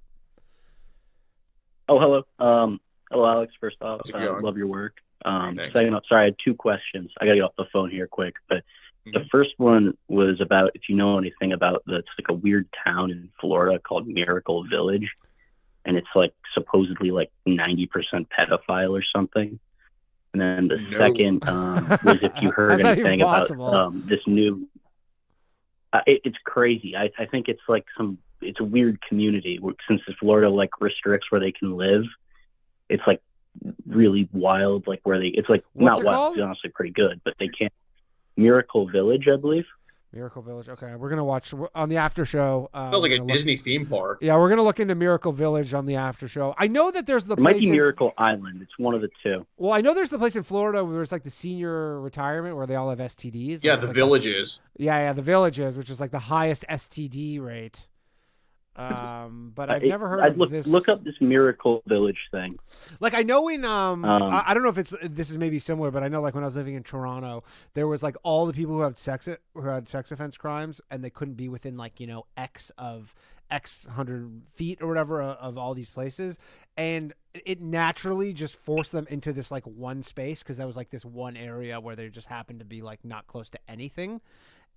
Oh, hello. Hello, Alex. First off, I love your work. Second off, sorry, I had 2 questions. I got to get off the phone here quick. But the first one was about if you know anything about it's like a weird town in Florida called Miracle Village. And it's like supposedly like 90% pedophile or something. And then the second was if you heard anything about this new. It's crazy. I think it's like it's a weird community since Florida like restricts where they can live. It's like really wild, like where it's like What's not wild. It's honestly pretty good, but they can't. Miracle Village, I believe. Miracle Village. Okay, we're gonna watch on the after show. Sounds like a Disney theme park. Yeah, we're gonna look into Miracle Village on the after show. I know that there's the. It might be Miracle Island. It's one of the two. Well, I know there's the place in Florida where it's like the senior retirement where they all have STDs. Yeah, the like Villages. The Villages, which is like the highest STD rate. But I've never heard of this. Look up this Miracle Village thing. Like I know in I don't know if this is maybe similar, but I know like when I was living in Toronto, there was like all the people who had sex offense crimes, and they couldn't be within like X 100 feet or whatever of all these places, and it naturally just forced them into this like one space because that was like this one area where they just happened to be like not close to anything.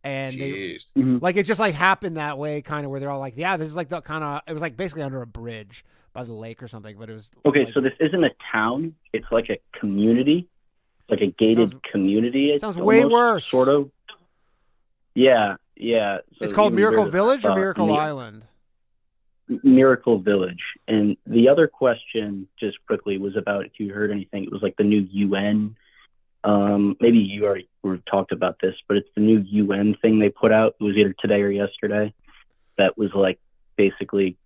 And they, like it just like happened that way, kind of where they're all like, yeah, this is like the kind of, it was like basically under a bridge by the lake or something, but it was okay. Like, so this isn't a town; it's like a community, like a gated community. It sounds way worse. Sort of. Yeah. So it's called Miracle Village or Miracle Island. Miracle Village. And the other question, just quickly, was about if you heard anything. It was like the new UN. Maybe you already talked about this, but it's the new UN thing they put out. It was either today or yesterday. That was like basically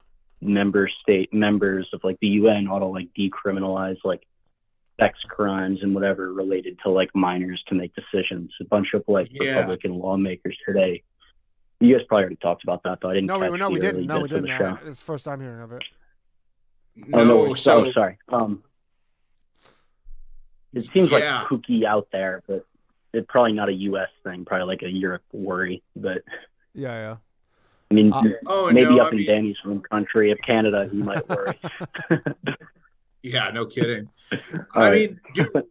members of like the UN ought to like decriminalize like sex crimes and whatever related to like minors to make decisions. A bunch of like Republican lawmakers today. You guys probably already talked about that, though. I didn't. No, we didn't. No, we didn't. Show. It's the first time hearing of it. Sorry. It seems like kooky out there, but it's probably not a U.S. thing. Probably like a Europe worry. But yeah. I mean, maybe in Danny's home country of Canada, he might worry. Yeah, no kidding. I mean,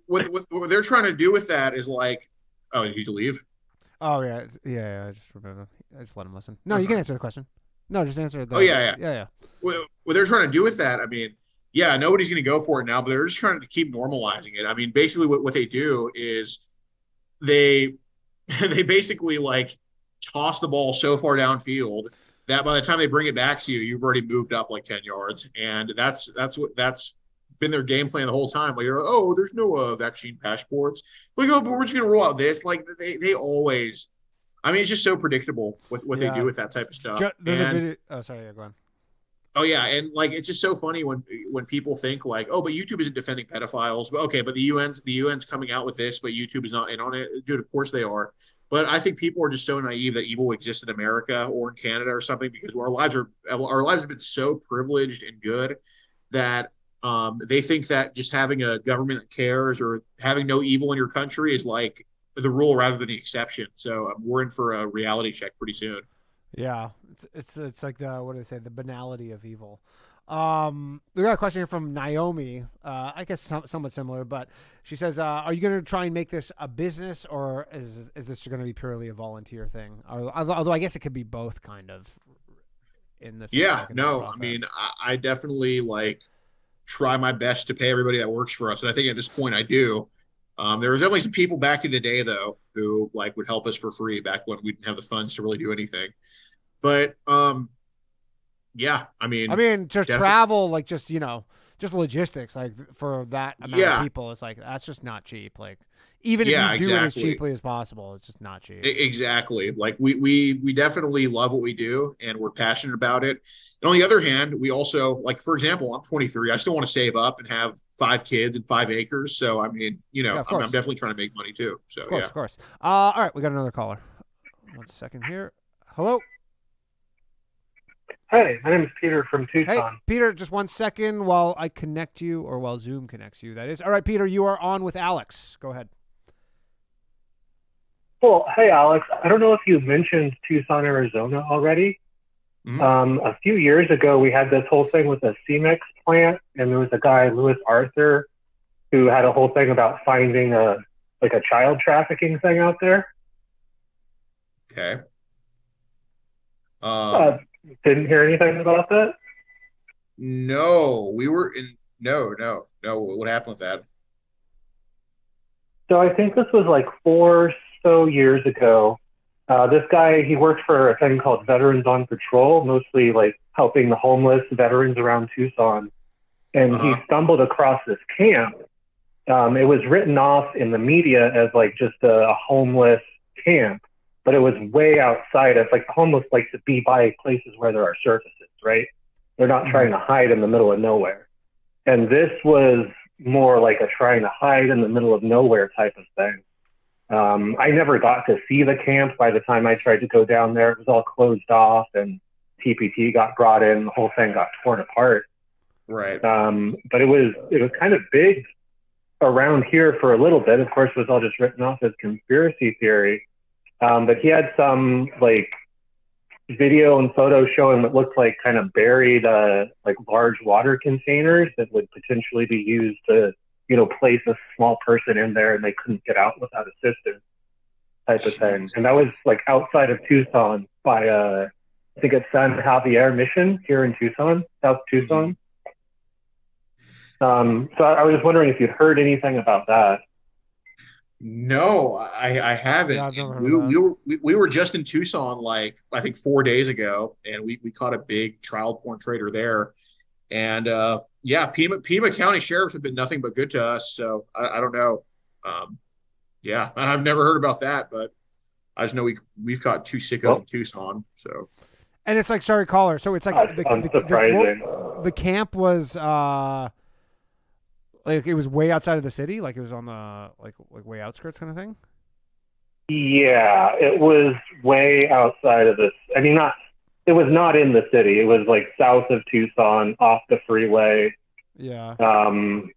what they're trying to do with that is like, oh, did you leave? Oh yeah. I just remember. I just let him listen. No, you can answer the question. No, just answer. Yeah. What they're trying to do with that, I mean, yeah, nobody's going to go for it now, but they're just trying to keep normalizing it. I mean, basically what they do is they they basically like toss the ball so far downfield that by the time they bring it back to you, you've already moved up like 10 yards. And that's been their game plan the whole time. Like, oh, there's no vaccine passports. Like, oh, but we're just going to roll out this. Like, they always, I mean, it's just so predictable what they do with that type of stuff. There's a video. Oh, sorry. Yeah, go on. Oh yeah, and like it's just so funny when people think like, oh, but YouTube isn't defending pedophiles. But okay, but the UN's coming out with this, but YouTube is not in on it. Dude, of course they are. But I think people are just so naive that evil exists in America or in Canada or something because our lives have been so privileged and good that they think that just having a government that cares or having no evil in your country is like the rule rather than the exception. So we're in for a reality check pretty soon. Yeah, it's like what do they say? The banality of evil. We got a question here from Naomi. I guess somewhat similar, but she says, "Are you going to try and make this a business, or is this going to be purely a volunteer thing?" Although I guess it could be both, kind of. In this. Yeah, no, I mean, I definitely like try my best to pay everybody that works for us, and I think at this point I do. There was definitely some people back in the day though who like would help us for free back when we didn't have the funds to really do anything. But yeah, I mean, just travel, like just logistics, like for that amount of people, it's like that's just not cheap. Like even if you do it as cheaply as possible, it's just not cheap. Exactly. Like we definitely love what we do and we're passionate about it. And on the other hand, we also like, for example, I'm 23. I still want to save up and have 5 kids and 5 acres. So I mean, I'm definitely trying to make money too. So of course. All right, we got another caller. 1 second here. Hello. Hey, my name is Peter from Tucson. Hey, Peter, just 1 second while I connect you, or while Zoom connects you, that is. All right, Peter, you are on with Alex. Go ahead. Well, hey, Alex. I don't know if you mentioned Tucson, Arizona already. Mm-hmm. A few years ago, we had this whole thing with a CMEX plant, and there was a guy, Louis Arthur, who had a whole thing about finding a child trafficking thing out there. Okay. Didn't hear anything about that? No, we were in. No. What happened with that? So I think this was like 4 or so years ago. This guy, he worked for a thing called Veterans on Patrol, mostly like helping the homeless veterans around Tucson. And he stumbled across this camp. It was written off in the media as like just a homeless camp. But it was way outside of, like, the homeless like to be by places where there are services, right? They're not trying to hide in the middle of nowhere. And this was more like a trying to hide in the middle of nowhere type of thing. I never got to see the camp by the time I tried to go down there. It was all closed off and TPT got brought in. The whole thing got torn apart. Right. But it was kind of big around here for a little bit. Of course, it was all just written off as conspiracy theory. But he had some like video and photos showing what looked like kind of buried like large water containers that would potentially be used to, place a small person in there and they couldn't get out without assistance type of thing. And that was like outside of Tucson by I think it's San Javier Mission here in Tucson, South Tucson. So I was wondering if you'd heard anything about that. No, I haven't. Yeah, I've never heard we were just in Tucson, like I think 4 days ago, and we caught a big child porn trader there. And Pima County sheriffs have been nothing but good to us. So I don't know. I've never heard about that, but I just know we've caught 2 sickos in Tucson. So, and it's like, sorry, caller. So it's like the camp was like it was way outside of the city, like it was on the like way outskirts kind of thing. Yeah, it was way outside of this. I mean, it was not in the city. It was like south of Tucson, off the freeway. Yeah. And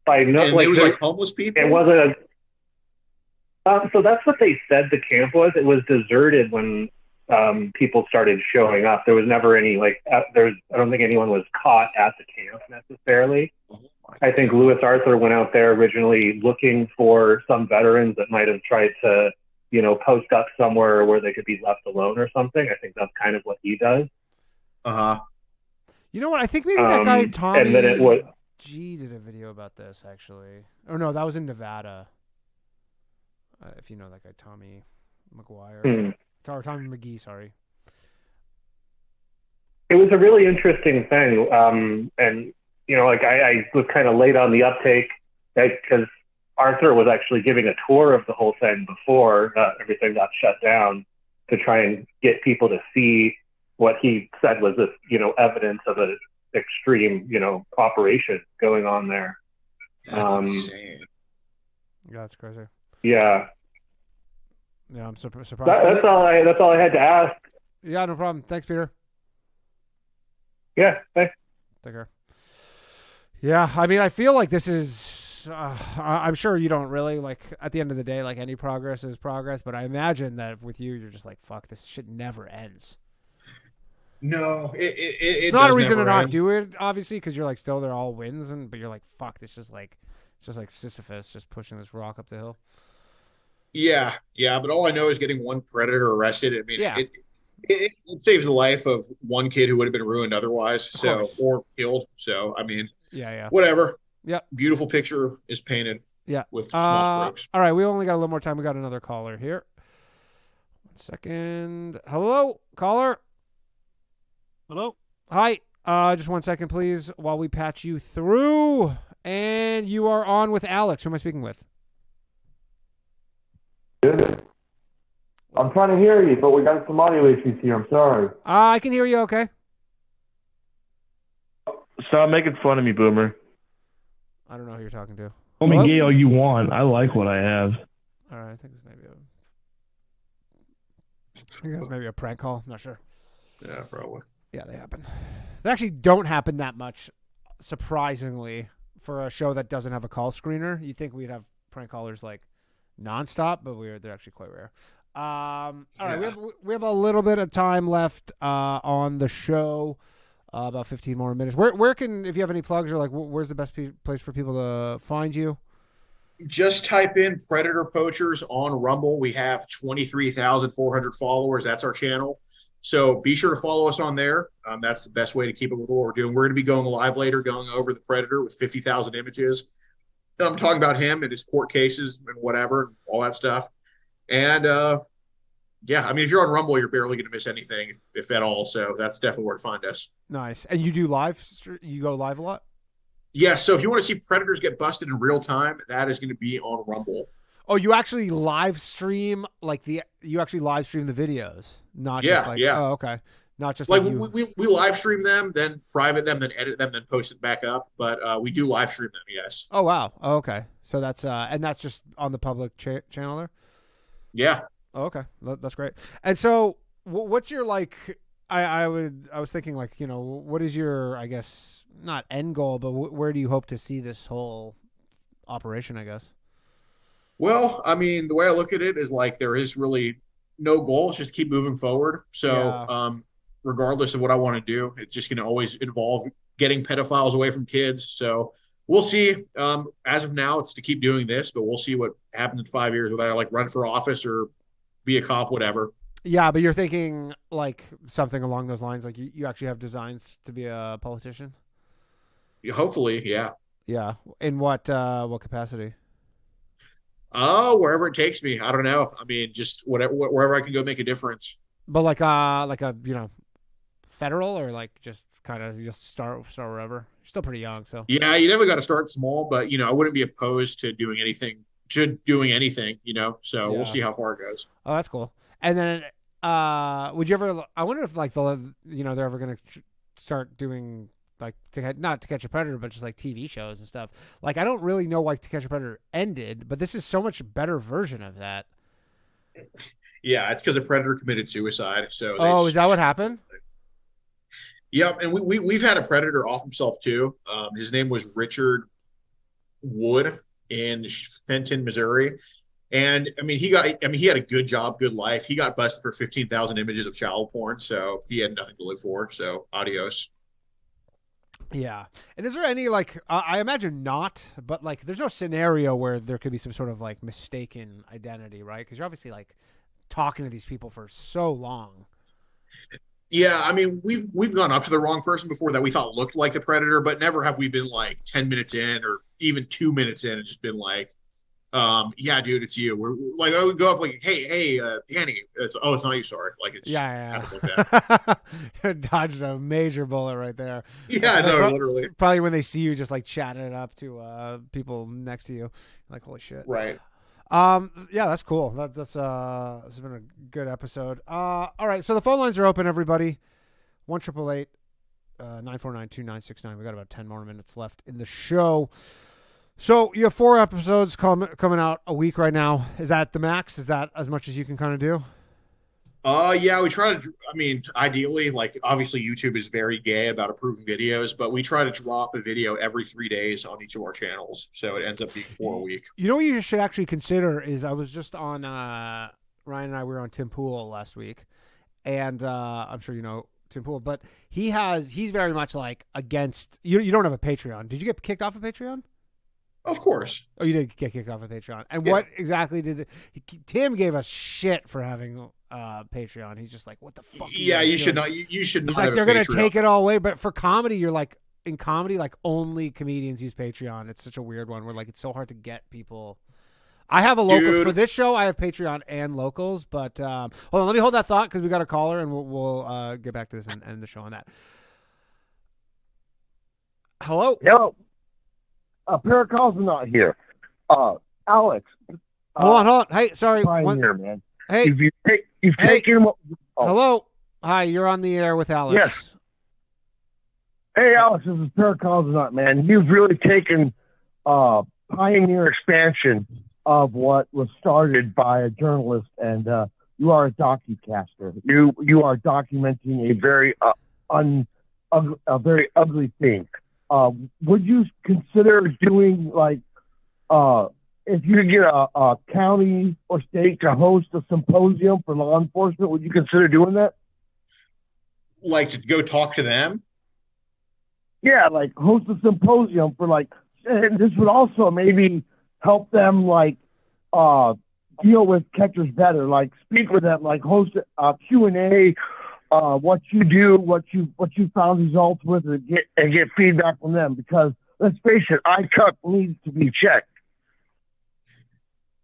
it was like homeless people. It wasn't. So that's what they said the camp was. It was deserted when people started showing up. There was never any I don't think anyone was caught at the camp necessarily. I think Louis Arthur went out there originally looking for some veterans that might have tried to, post up somewhere where they could be left alone or something. I think that's kind of what he does. You know what? I think maybe that guy Tommy and then it was. G did a video about this actually. Oh no, that was in Nevada. If you know that guy Tommy McGuire or Tommy McGee, sorry. It was a really interesting thing, and like I was kind of late on the uptake because Arthur was actually giving a tour of the whole thing before everything got shut down to try and get people to see what he said was this, evidence of an extreme, operation going on there. That's insane. Yeah, that's crazy. Yeah. Yeah, I'm surprised. That's all I had to ask. Yeah, no problem. Thanks, Peter. Yeah, thanks. Take care. Yeah, I mean, I feel like this is. I'm sure you don't really like. At the end of the day, like any progress is progress. But I imagine that with you, you're just like, "Fuck, this shit never ends." No, it's not a reason to not do it, obviously, because you're like still they're all wins, but you're like, "Fuck, this just like it's just like Sisyphus just pushing this rock up the hill." Yeah, but all I know is getting one predator arrested. I mean, yeah. It saves the life of one kid who would have been ruined otherwise, or killed. So, I mean, yeah, whatever. Yeah, beautiful picture is painted. Yeah, with small strokes. All right, we only got a little more time. We got another caller here. 1 second. Hello, caller. Hello. Hi. Just 1 second, please, while we patch you through. And you are on with Alex. Who am I speaking with? I'm trying to hear you, but we got some audio issues here. I'm sorry. I can hear you okay. Stop making fun of me, Boomer. I don't know who you're talking to. Call me gay all you want. I like what I have. All right, I think this may be a prank call. I'm not sure. Yeah, probably. Yeah, they happen. They actually don't happen that much, surprisingly, for a show that doesn't have a call screener. You'd think we'd have prank callers like nonstop, but they're actually quite rare. All right, we have a little bit of time left on the show, about 15 more minutes. Where can, if you have any plugs or like, where's the best place for people to find you? Just type in Predator Poachers on Rumble. We have 23,400 followers. That's our channel. So be sure to follow us on there. That's the best way to keep up with what we're doing. We're going to be going live later, going over the Predator with 50,000 images. I'm talking about him and his court cases and whatever, all that stuff. And yeah, I mean, if you're on Rumble, you're barely going to miss anything, if at all. So that's definitely where to find us. Nice. And you do live? You go live a lot? Yeah. So if you want to see Predators get busted in real time, that is going to be on Rumble. Oh, you actually live stream you actually live stream the videos, not just like oh, okay, not just like we live stream them, then private them, then edit them, then post it back up. But we do live stream them. Yes. Oh wow. Oh, okay. So that's and that's just on the public channel there. Yeah. Oh, okay, that's great. And so, what's your like? I was thinking like, what is your, I guess, not end goal, but where do you hope to see this whole operation? I guess. Well, I mean, the way I look at it is like there is really no goal. It's just keep moving forward. So, regardless of what I want to do, it's just going to always involve getting pedophiles away from kids. So we'll see. As of now, it's to keep doing this, but we'll see what happens in 5 years, whether I like run for office or be a cop, whatever. Yeah, but you're thinking like something along those lines, like you actually have designs to be a politician? Hopefully, yeah. Yeah. In what capacity? Oh, wherever it takes me. I don't know. I mean, just wherever I can go make a difference. But like a federal, or like just kind of just start wherever. You're still pretty young, so. Yeah, you never got to start small, but I wouldn't be opposed to doing anything. So we'll see how far it goes. Oh, that's cool. And then would you ever, I wonder if like they're ever going to start doing like not To Catch a Predator, but just like TV shows and stuff. Like I don't really know why To Catch a Predator ended, but this is so much better version of that. Yeah, it's because a predator committed suicide. So is that what happened? Yep, and we've had a predator off himself too. His name was Richard Wood in Fenton, Missouri. And I mean, he had a good job, good life. He got busted for 15,000 images of child porn. So he had nothing to live for. So adios. Yeah. And is there any like, I imagine not, but like there's no scenario where there could be some sort of like mistaken identity, right? Because you're obviously like talking to these people for so long. Yeah, I mean, we've gone up to the wrong person before that we thought looked like the predator, but never have we been like 10 minutes in or even 2 minutes in and just been like, yeah, dude, it's you. We're like, I would go up like, hey, Danny. It's not you. Sorry. Like, it's Yeah. kind of like that. Dodged a major bullet right there. Yeah, no, literally. Probably when they see you just like chatting it up to people next to you, like, holy shit. Right. Yeah, that's cool. That's this has been a good episode. All right, so the phone lines are open, everybody. 1-888-949-2969. We got about 10 more minutes left in the show. So you have 4 episodes coming out a week right now. Is that the max? Is that as much as you can kind of do? Yeah, we try to, I mean, ideally, like, obviously YouTube is very gay about approving videos, but we try to drop a video every 3 days on each of our channels. So it ends up being 4 a week. You know what you should actually consider is I was just on, Ryan and I were on Tim Pool last week, and I'm sure you know Tim Pool, but he's very much like against, you don't have a Patreon. Did you get kicked off of Patreon? Of course. Oh, you did get kicked off of Patreon. And Yeah. what exactly Tim gave us shit for having Patreon. He's just like, what the fuck? Yeah, you should not. You should not. He's like, have they're a gonna Patreon. take it all away. But for comedy, you're like, in comedy, like only comedians use Patreon. It's such a weird one where like it's so hard to get people. I have a locals for this show. I have Patreon and locals, but hold on, let me hold that thought because we got a caller and we'll get back to this and end the show on that. Hello. Yo. Paracal's not here. Alex. Hold on. Hey, sorry. Pioneer, man. Hey. You've taken what. Oh. Hello. Hi, you're on the air with Alex. Yes. Hey, Alex, this is Paracal's man. You've really taken pioneer expansion of what was started by a journalist, and you are a docucaster. You are documenting a very very ugly thing. Would you consider doing like if you could get a county or state to host a symposium for law enforcement? Would you consider doing that? Like to go talk to them? Yeah, like host a symposium for like, and this would also maybe help them like deal with catchers better. Like speak with them, like host a Q&A. What you do, what you found results with, and get feedback from them. Because let's face it, ICUC needs to be checked.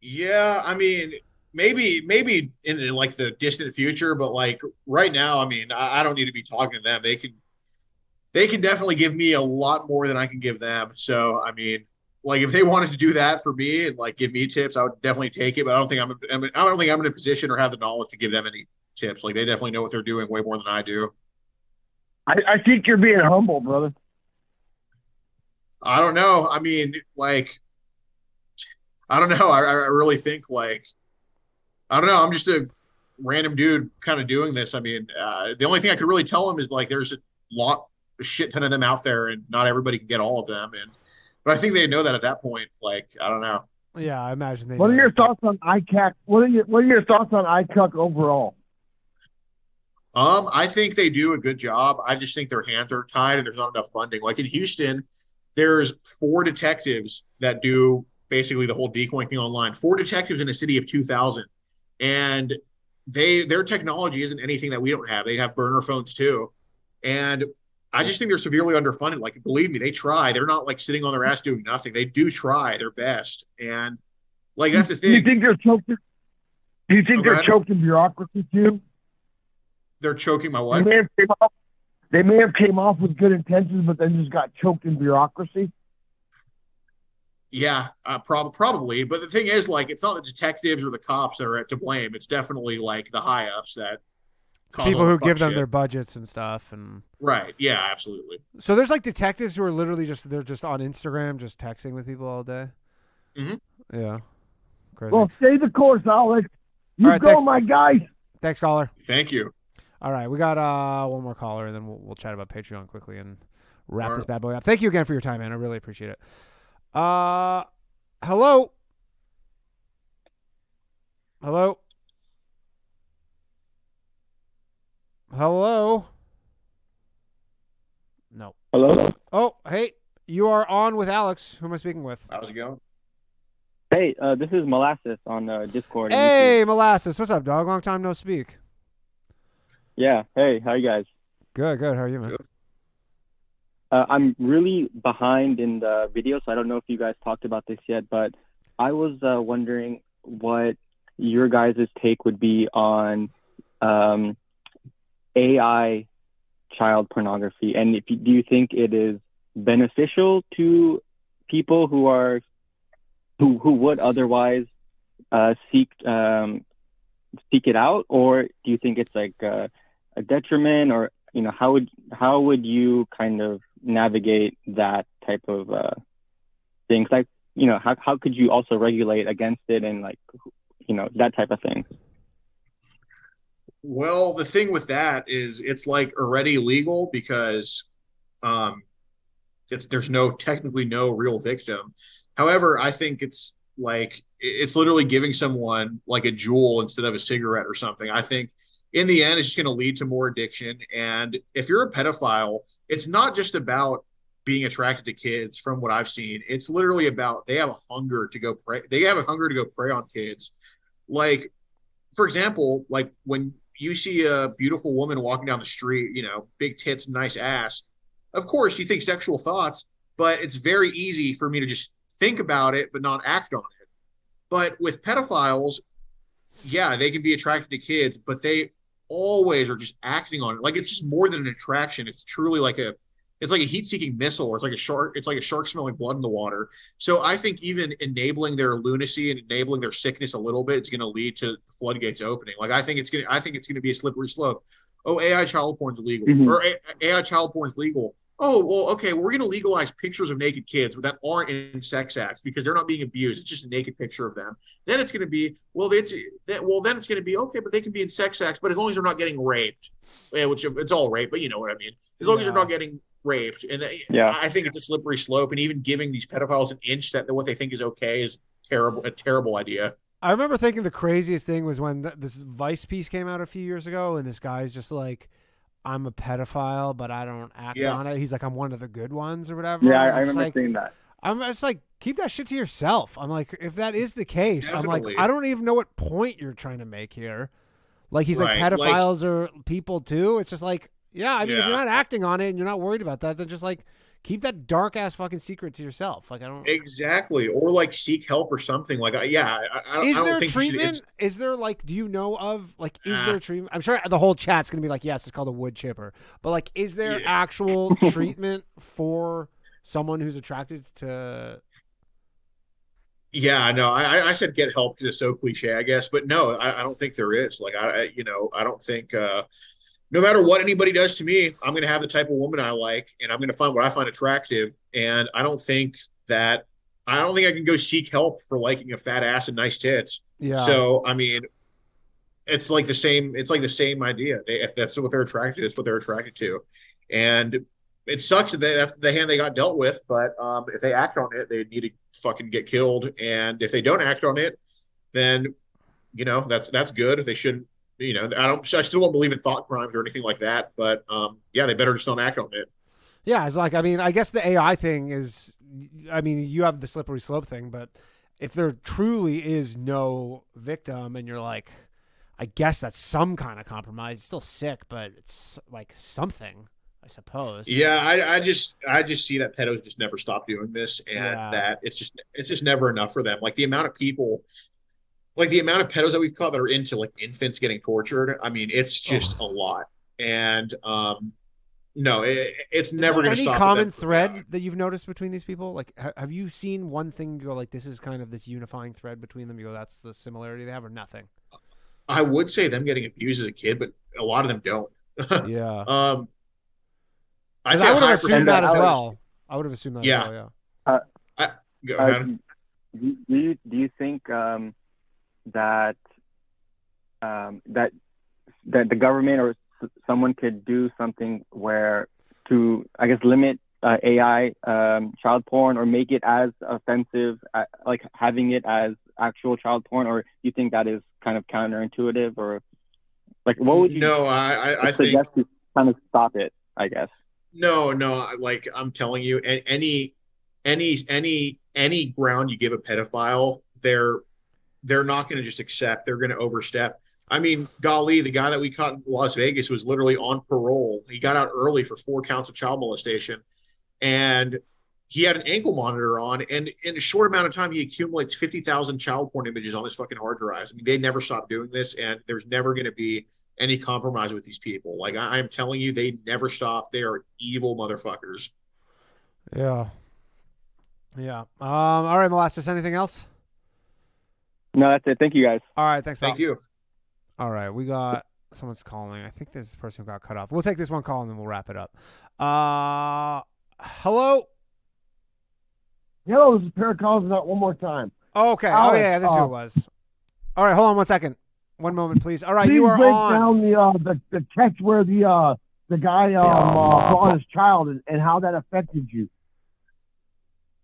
Yeah, I mean, maybe in like the distant future, but like right now, I mean, I don't need to be talking to them. They can definitely give me a lot more than I can give them. So I mean, like if they wanted to do that for me and like give me tips, I would definitely take it. But I don't think I'm in a position or have the knowledge to give them any tips. Like they definitely know what they're doing way more than I do. I think you're being humble, brother. I don't know. I mean, like, I don't know. I really think like, I don't know. I'm just a random dude kind of doing this. I mean, the only thing I could really tell them is like, there's a shit ton of them out there and not everybody can get all of them. But I think they know that at that point. Like, I don't know. Yeah, I imagine they. What are your thoughts on ICAC? What are your thoughts on ICUC overall? I think they do a good job. I just think their hands are tied and there's not enough funding. Like in Houston, there's 4 detectives that do basically the whole decoying thing online. 4 detectives in a city of 2,000, and their technology isn't anything that we don't have. They have burner phones too, and I just think they're severely underfunded. Like, believe me, they try. They're not like sitting on their ass doing nothing. They do try their best, and like that's the thing. Do you think they're choked? Do you think they're choked in bureaucracy too? They're choking my what? They may have came off with good intentions, but then just got choked in bureaucracy. Yeah, probably. But the thing is, like, it's not the detectives or the cops that are to blame. It's definitely like the high ups that cause People all the who fuck give them shit. their budgets and stuff, and Right. Yeah, absolutely. so there's like detectives who are literally just on Instagram, just texting with people all day. Mm-hmm. Yeah, crazy. Well, stay the course, Alex. You All right, go, thanks. my guys. Thanks, caller. Thank you. All right, we got one more caller, and then we'll chat about Patreon quickly and wrap All this right. bad boy up. Thank you again for your time, man. I really appreciate it. Hello. No. Hello? Oh, hey, you are on with Alex. Who am I speaking with? How's it going? Hey, this is Molasses on Discord. Hey, Molasses. What's up, dog? Long time no speak. Yeah. Hey, how you guys? Good. How are you, man? I'm really behind in the video, so I don't know if you guys talked about this yet, but I was wondering what your guys' take would be on AI child pornography, and do you think it is beneficial to people who would otherwise seek it out, or do you think it's like a detriment, or how would you kind of navigate that type of things? Like, how could you also regulate against it, and like, that type of thing? Well, the thing with that is it's like already legal because there's technically no real victim. However, I think it's literally giving someone like a jewel instead of a cigarette or something. I think in the end, it's just going to lead to more addiction. And if you're a pedophile, it's not just about being attracted to kids. From what I've seen, it's literally about they have a hunger to go prey. They have a hunger to go prey on kids. Like, for example, like when you see a beautiful woman walking down the street, big tits, nice ass, of course you think sexual thoughts, but it's very easy for me to just think about it but not act on it. But with pedophiles, yeah, they can be attracted to kids, but they always are just acting on it. Like, it's just more than an attraction. It's truly like a heat-seeking missile, or it's like a shark smelling blood in the water. So I think even enabling their lunacy and enabling their sickness a little bit, it's going to lead to floodgates opening. Like, I think it's going to be a slippery slope. Oh, AI child porn's illegal, or AI child porn's legal. Oh, well, okay, we're going to legalize pictures of naked kids that aren't in sex acts because they're not being abused. It's just a naked picture of them. Then it's going to be, then it's going to be, okay, but they can be in sex acts, but as long as they're not getting raped, which it's all rape, but you know what I mean. As long as they're not getting raped. And I think it's a slippery slope. And even giving these pedophiles an inch that what they think is okay is a terrible idea. I remember thinking the craziest thing was when this Vice piece came out a few years ago, and this guy's just like, I'm a pedophile, but I don't act on it. He's like, I'm one of the good ones or whatever. Yeah, I remember seeing that. I'm just like, keep that shit to yourself. I'm like, if that is the case, Definitely. I'm like, I don't even know what point you're trying to make here. Like, he's Right, like, pedophiles are people too. It's just like, yeah, I mean, if Yeah. you're not acting on it and you're not worried about that, then just like keep that dark ass fucking secret to yourself. Like, I don't Exactly. Or like seek help or something. Like, I don't Is I don't there think you should- treatment? Is there like, do you know of like, is there treatment? I'm sure the whole chat's gonna be like, yes, it's called a wood chipper. But like, is there actual treatment for someone who's attracted to? Yeah, no, I said get help because it's so cliche, I guess, but no, I don't think there is. Like, I don't think no matter what anybody does to me, I'm going to have the type of woman I like, and I'm going to find what I find attractive. And I don't think I can go seek help for liking a fat ass and nice tits. Yeah. So, I mean, it's like the same idea. If that's what they're attracted to, it's what they're attracted to. And it sucks that that's the hand they got dealt with, but if they act on it, they need to fucking get killed. And if they don't act on it, then that's good. If they shouldn't, I still don't believe in thought crimes or anything like that. But yeah, they better just don't act on it. Yeah, it's like, I mean, I guess the AI thing is, I mean, you have the slippery slope thing, but if there truly is no victim and you're like, I guess that's some kind of compromise. It's still sick, but it's like something, I suppose. Yeah, I just see that pedos just never stop doing this, and that it's just never enough for them. Like the amount of people, like the amount of pedos that we've caught that are into like infants getting tortured. I mean, it's just a lot. And no, it's never going to stop. Any common thread that you've noticed between these people? Like, have you seen one thing you go like, this is kind of this unifying thread between them? You go, that's the similarity they have, or nothing? I would say them getting abused as a kid, but a lot of them don't. Yeah. I would have assumed that as well. I would have assumed that as well, yeah. Go ahead. Do you think that the government or someone could do something where to, I guess, limit AI child porn, or make it as offensive, like having it as actual child porn, or do you think that is kind of counterintuitive, or like what would you? No, I think suggest to kind of stop it, I guess. No, like I'm telling you, any ground you give a pedophile, they're not going to just accept. They're going to overstep. I mean, golly, the guy that we caught in Las Vegas was literally on parole. He got out early for 4 counts of child molestation, and he had an ankle monitor on. And in a short amount of time, he accumulates 50,000 child porn images on his fucking hard drives. I mean, they never stop doing this, and there's never going to be any compromise with these people. Like I'm telling you, they never stop. They are evil motherfuckers. Yeah. Yeah. All right, Molasses. Anything else? No, that's it. Thank you, guys. All right. Thanks, pal. Thank you. All right. We got someone's calling. I think this is the person who got cut off. We'll take this one call and then we'll wrap it up. Hello. Hello, this is Paracalls. Not one more time. Oh, okay. Alex, oh yeah, this is who it was. All right. Hold on 1 second. One moment, please. All right. Please You are break on. down the text where the guy brought his child and how that affected you.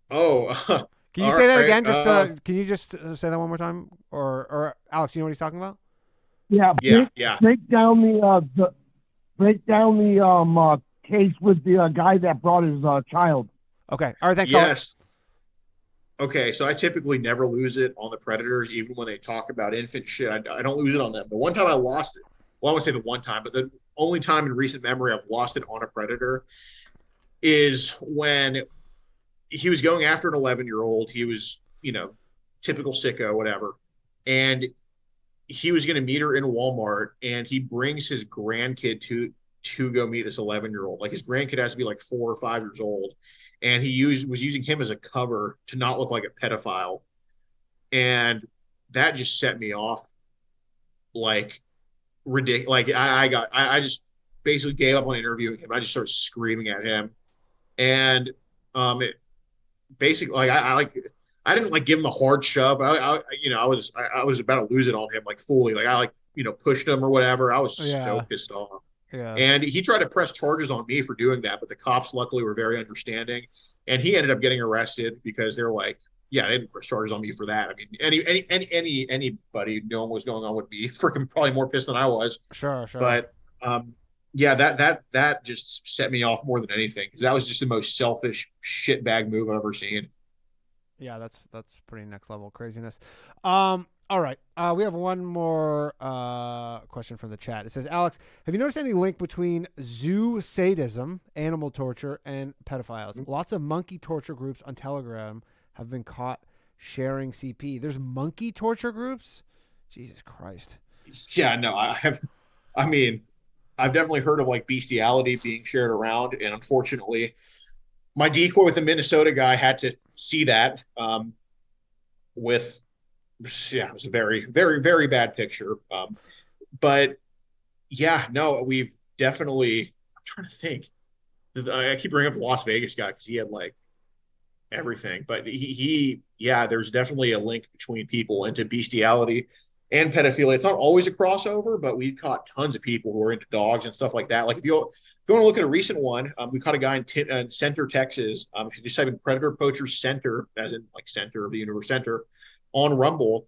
Oh, can you say that again? Just can you just say that one more time? Or Alex, you know what he's talking about? Yeah. Break down the case with the guy that brought his child. Okay. All right. Thanks. Yes. Okay, so I typically never lose it on the Predators, even when they talk about infant shit. I don't lose it on them. The one time I lost it, well, I won't say the one time, but the only time in recent memory I've lost it on a Predator is when he was going after an 11-year-old. He was, typical sicko, whatever. And he was going to meet her in Walmart, and he brings his grandkid to go meet this 11-year-old. Like his grandkid has to be like 4 or 5 years old. And he was using him as a cover to not look like a pedophile. And that just set me off like ridiculous. Like I just basically gave up on interviewing him. I just started screaming at him. And it basically like I didn't like give him a hard shove. I was about to lose it on him like fully. Like I pushed him or whatever. I was so pissed off. Yeah. And he tried to press charges on me for doing that, but the cops luckily were very understanding. And he ended up getting arrested because they're like, yeah, they didn't press charges on me for that. I mean, anybody knowing what was going on would be freaking probably more pissed than I was. Sure. But yeah, that just set me off more than anything because that was just the most selfish shitbag move I've ever seen. Yeah, that's pretty next level craziness. All right. We have one more question from the chat. It says, Alex, have you noticed any link between zoo sadism, animal torture, and pedophiles? Lots of monkey torture groups on Telegram have been caught sharing CP. There's monkey torture groups? Jesus Christ. Yeah, no, I've definitely heard of like bestiality being shared around. And unfortunately, my decoy with the Minnesota guy had to see that it was a very, very, very bad picture. But yeah, no, we've definitely, I'm trying to think. I keep bringing up the Las Vegas guy because he had like everything, but there's definitely a link between people into bestiality and pedophilia. It's not always a crossover, but we've caught tons of people who are into dogs and stuff like that. Like if you want to look at a recent one, we caught a guy in Center, Texas. If you just type in Predator Poachers Center, as in like center of the universe, center, on Rumble,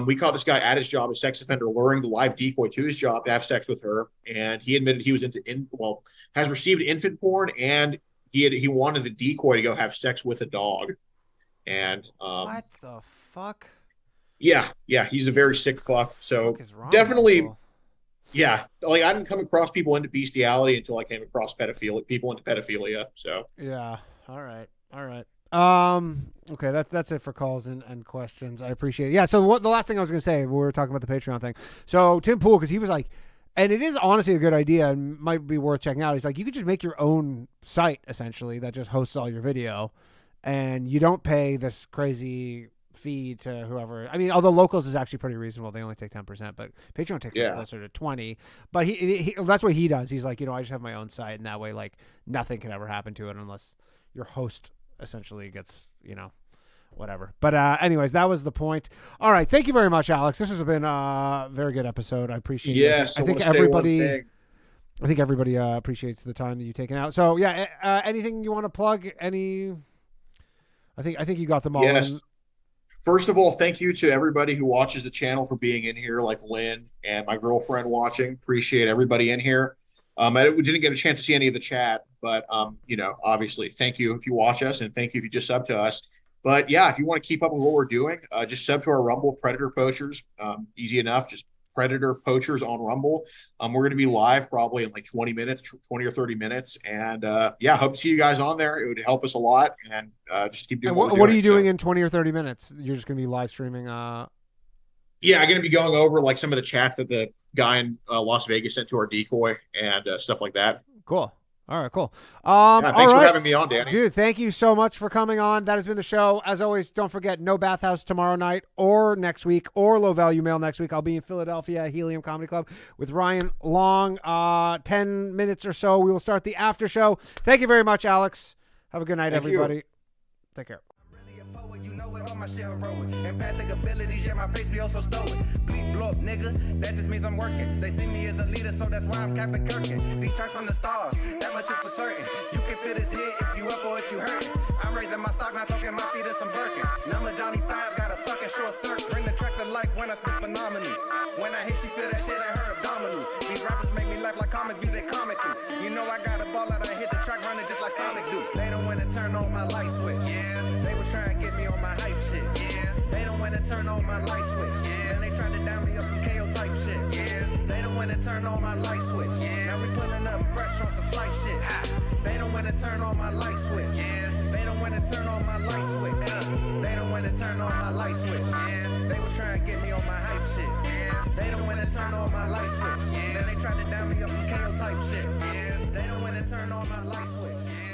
we caught this guy at his job as sex offender, luring the live decoy to his job to have sex with her, and he admitted he was has received infant porn, and he wanted the decoy to go have sex with a dog. And what the fuck? Yeah, he's a very sick fuck. So definitely, yeah. Like I didn't come across people into bestiality until I came across people into pedophilia. So yeah, all right. Okay, that's it for calls and questions. I appreciate it. Yeah, so the last thing I was going to say, we were talking about the Patreon thing. So Tim Pool, because he was like, and it is honestly a good idea and might be worth checking out. He's like, you could just make your own site, essentially, that just hosts all your video, and you don't pay this crazy fee to whoever. I mean, although Locals is actually pretty reasonable. They only take 10%, but Patreon takes it closer to 20%. But he that's what he does. He's like, I just have my own site, and that way, like, nothing can ever happen to it unless your host essentially gets, whatever. But anyways, that was the point. All right. Thank you very much, Alex. This has been a very good episode. I appreciate it. Yes. I think everybody appreciates the time that you've taken out. So yeah, anything you want to plug? I think you got them all. Yes. First of all, thank you to everybody who watches the channel for being in here, like Lynn and my girlfriend watching. Appreciate everybody in here. We didn't get a chance to see any of the chat, but obviously, thank you if you watch us, and thank you if you just sub to us. But yeah, if you want to keep up with what we're doing, just sub to our Rumble, Predator Poachers. Easy enough. Just Predator Poachers on Rumble. We're going to be live probably in like 20 minutes, 20 or 30 minutes. And hope to see you guys on there. It would help us a lot. And just keep doing what are you doing in 20 or 30 minutes? You're just going to be live streaming? Yeah, I'm going to be going over like some of the chats that the guy in Las Vegas sent to our decoy and stuff like that. Cool. All right, cool. Thanks for having me on, Danny. Dude, thank you so much for coming on. That has been the show. As always, don't forget, no Bathhouse tomorrow night or next week or Low Value Mail next week. I'll be in Philadelphia, Helium Comedy Club with Ryan Long. 10 minutes or so, we will start the after show. Thank you very much, Alex. Have a good night, everybody. Take care. My shit heroic. Empathic abilities, yeah, my face be also stoic. Bleep, blow up, nigga, that just means I'm working. They see me as a leader, so that's why I'm Captain Kirkin. These tracks from the stars, that much is for certain. You can fit his hit if you up or if you hurt. I'm raising my stock, not talking my feet in some Birkin. Number Johnny 5, got a fucking short circuit. Bring the track to life when I spit phenomenal. When I hit, she feel that shit in her abdominals. These rappers make me laugh like comic view, they comical. You know I got a ball out, I hit the track running just like Sonic do. They don't wanna turn on my light switch. Yeah, they was trying to get me on my hype shit. Yeah, they don't wanna turn on my light switch. Yeah, and they tried to down me up some KO type shit. Yeah, they don't wanna turn on my light switch. Yeah, now we pulling up fresh on some flight shit. Ha. They don't wanna turn on my light switch. Yeah, they don't wanna turn on my light switch. They don't wanna turn on my light switch. Yeah, they was trying to get me on my hype shit. Yeah, they don't wanna turn on my light switch. Yeah, then they tried to down me up some KO type shit. Yeah, they don't wanna turn on my light switch. Yeah.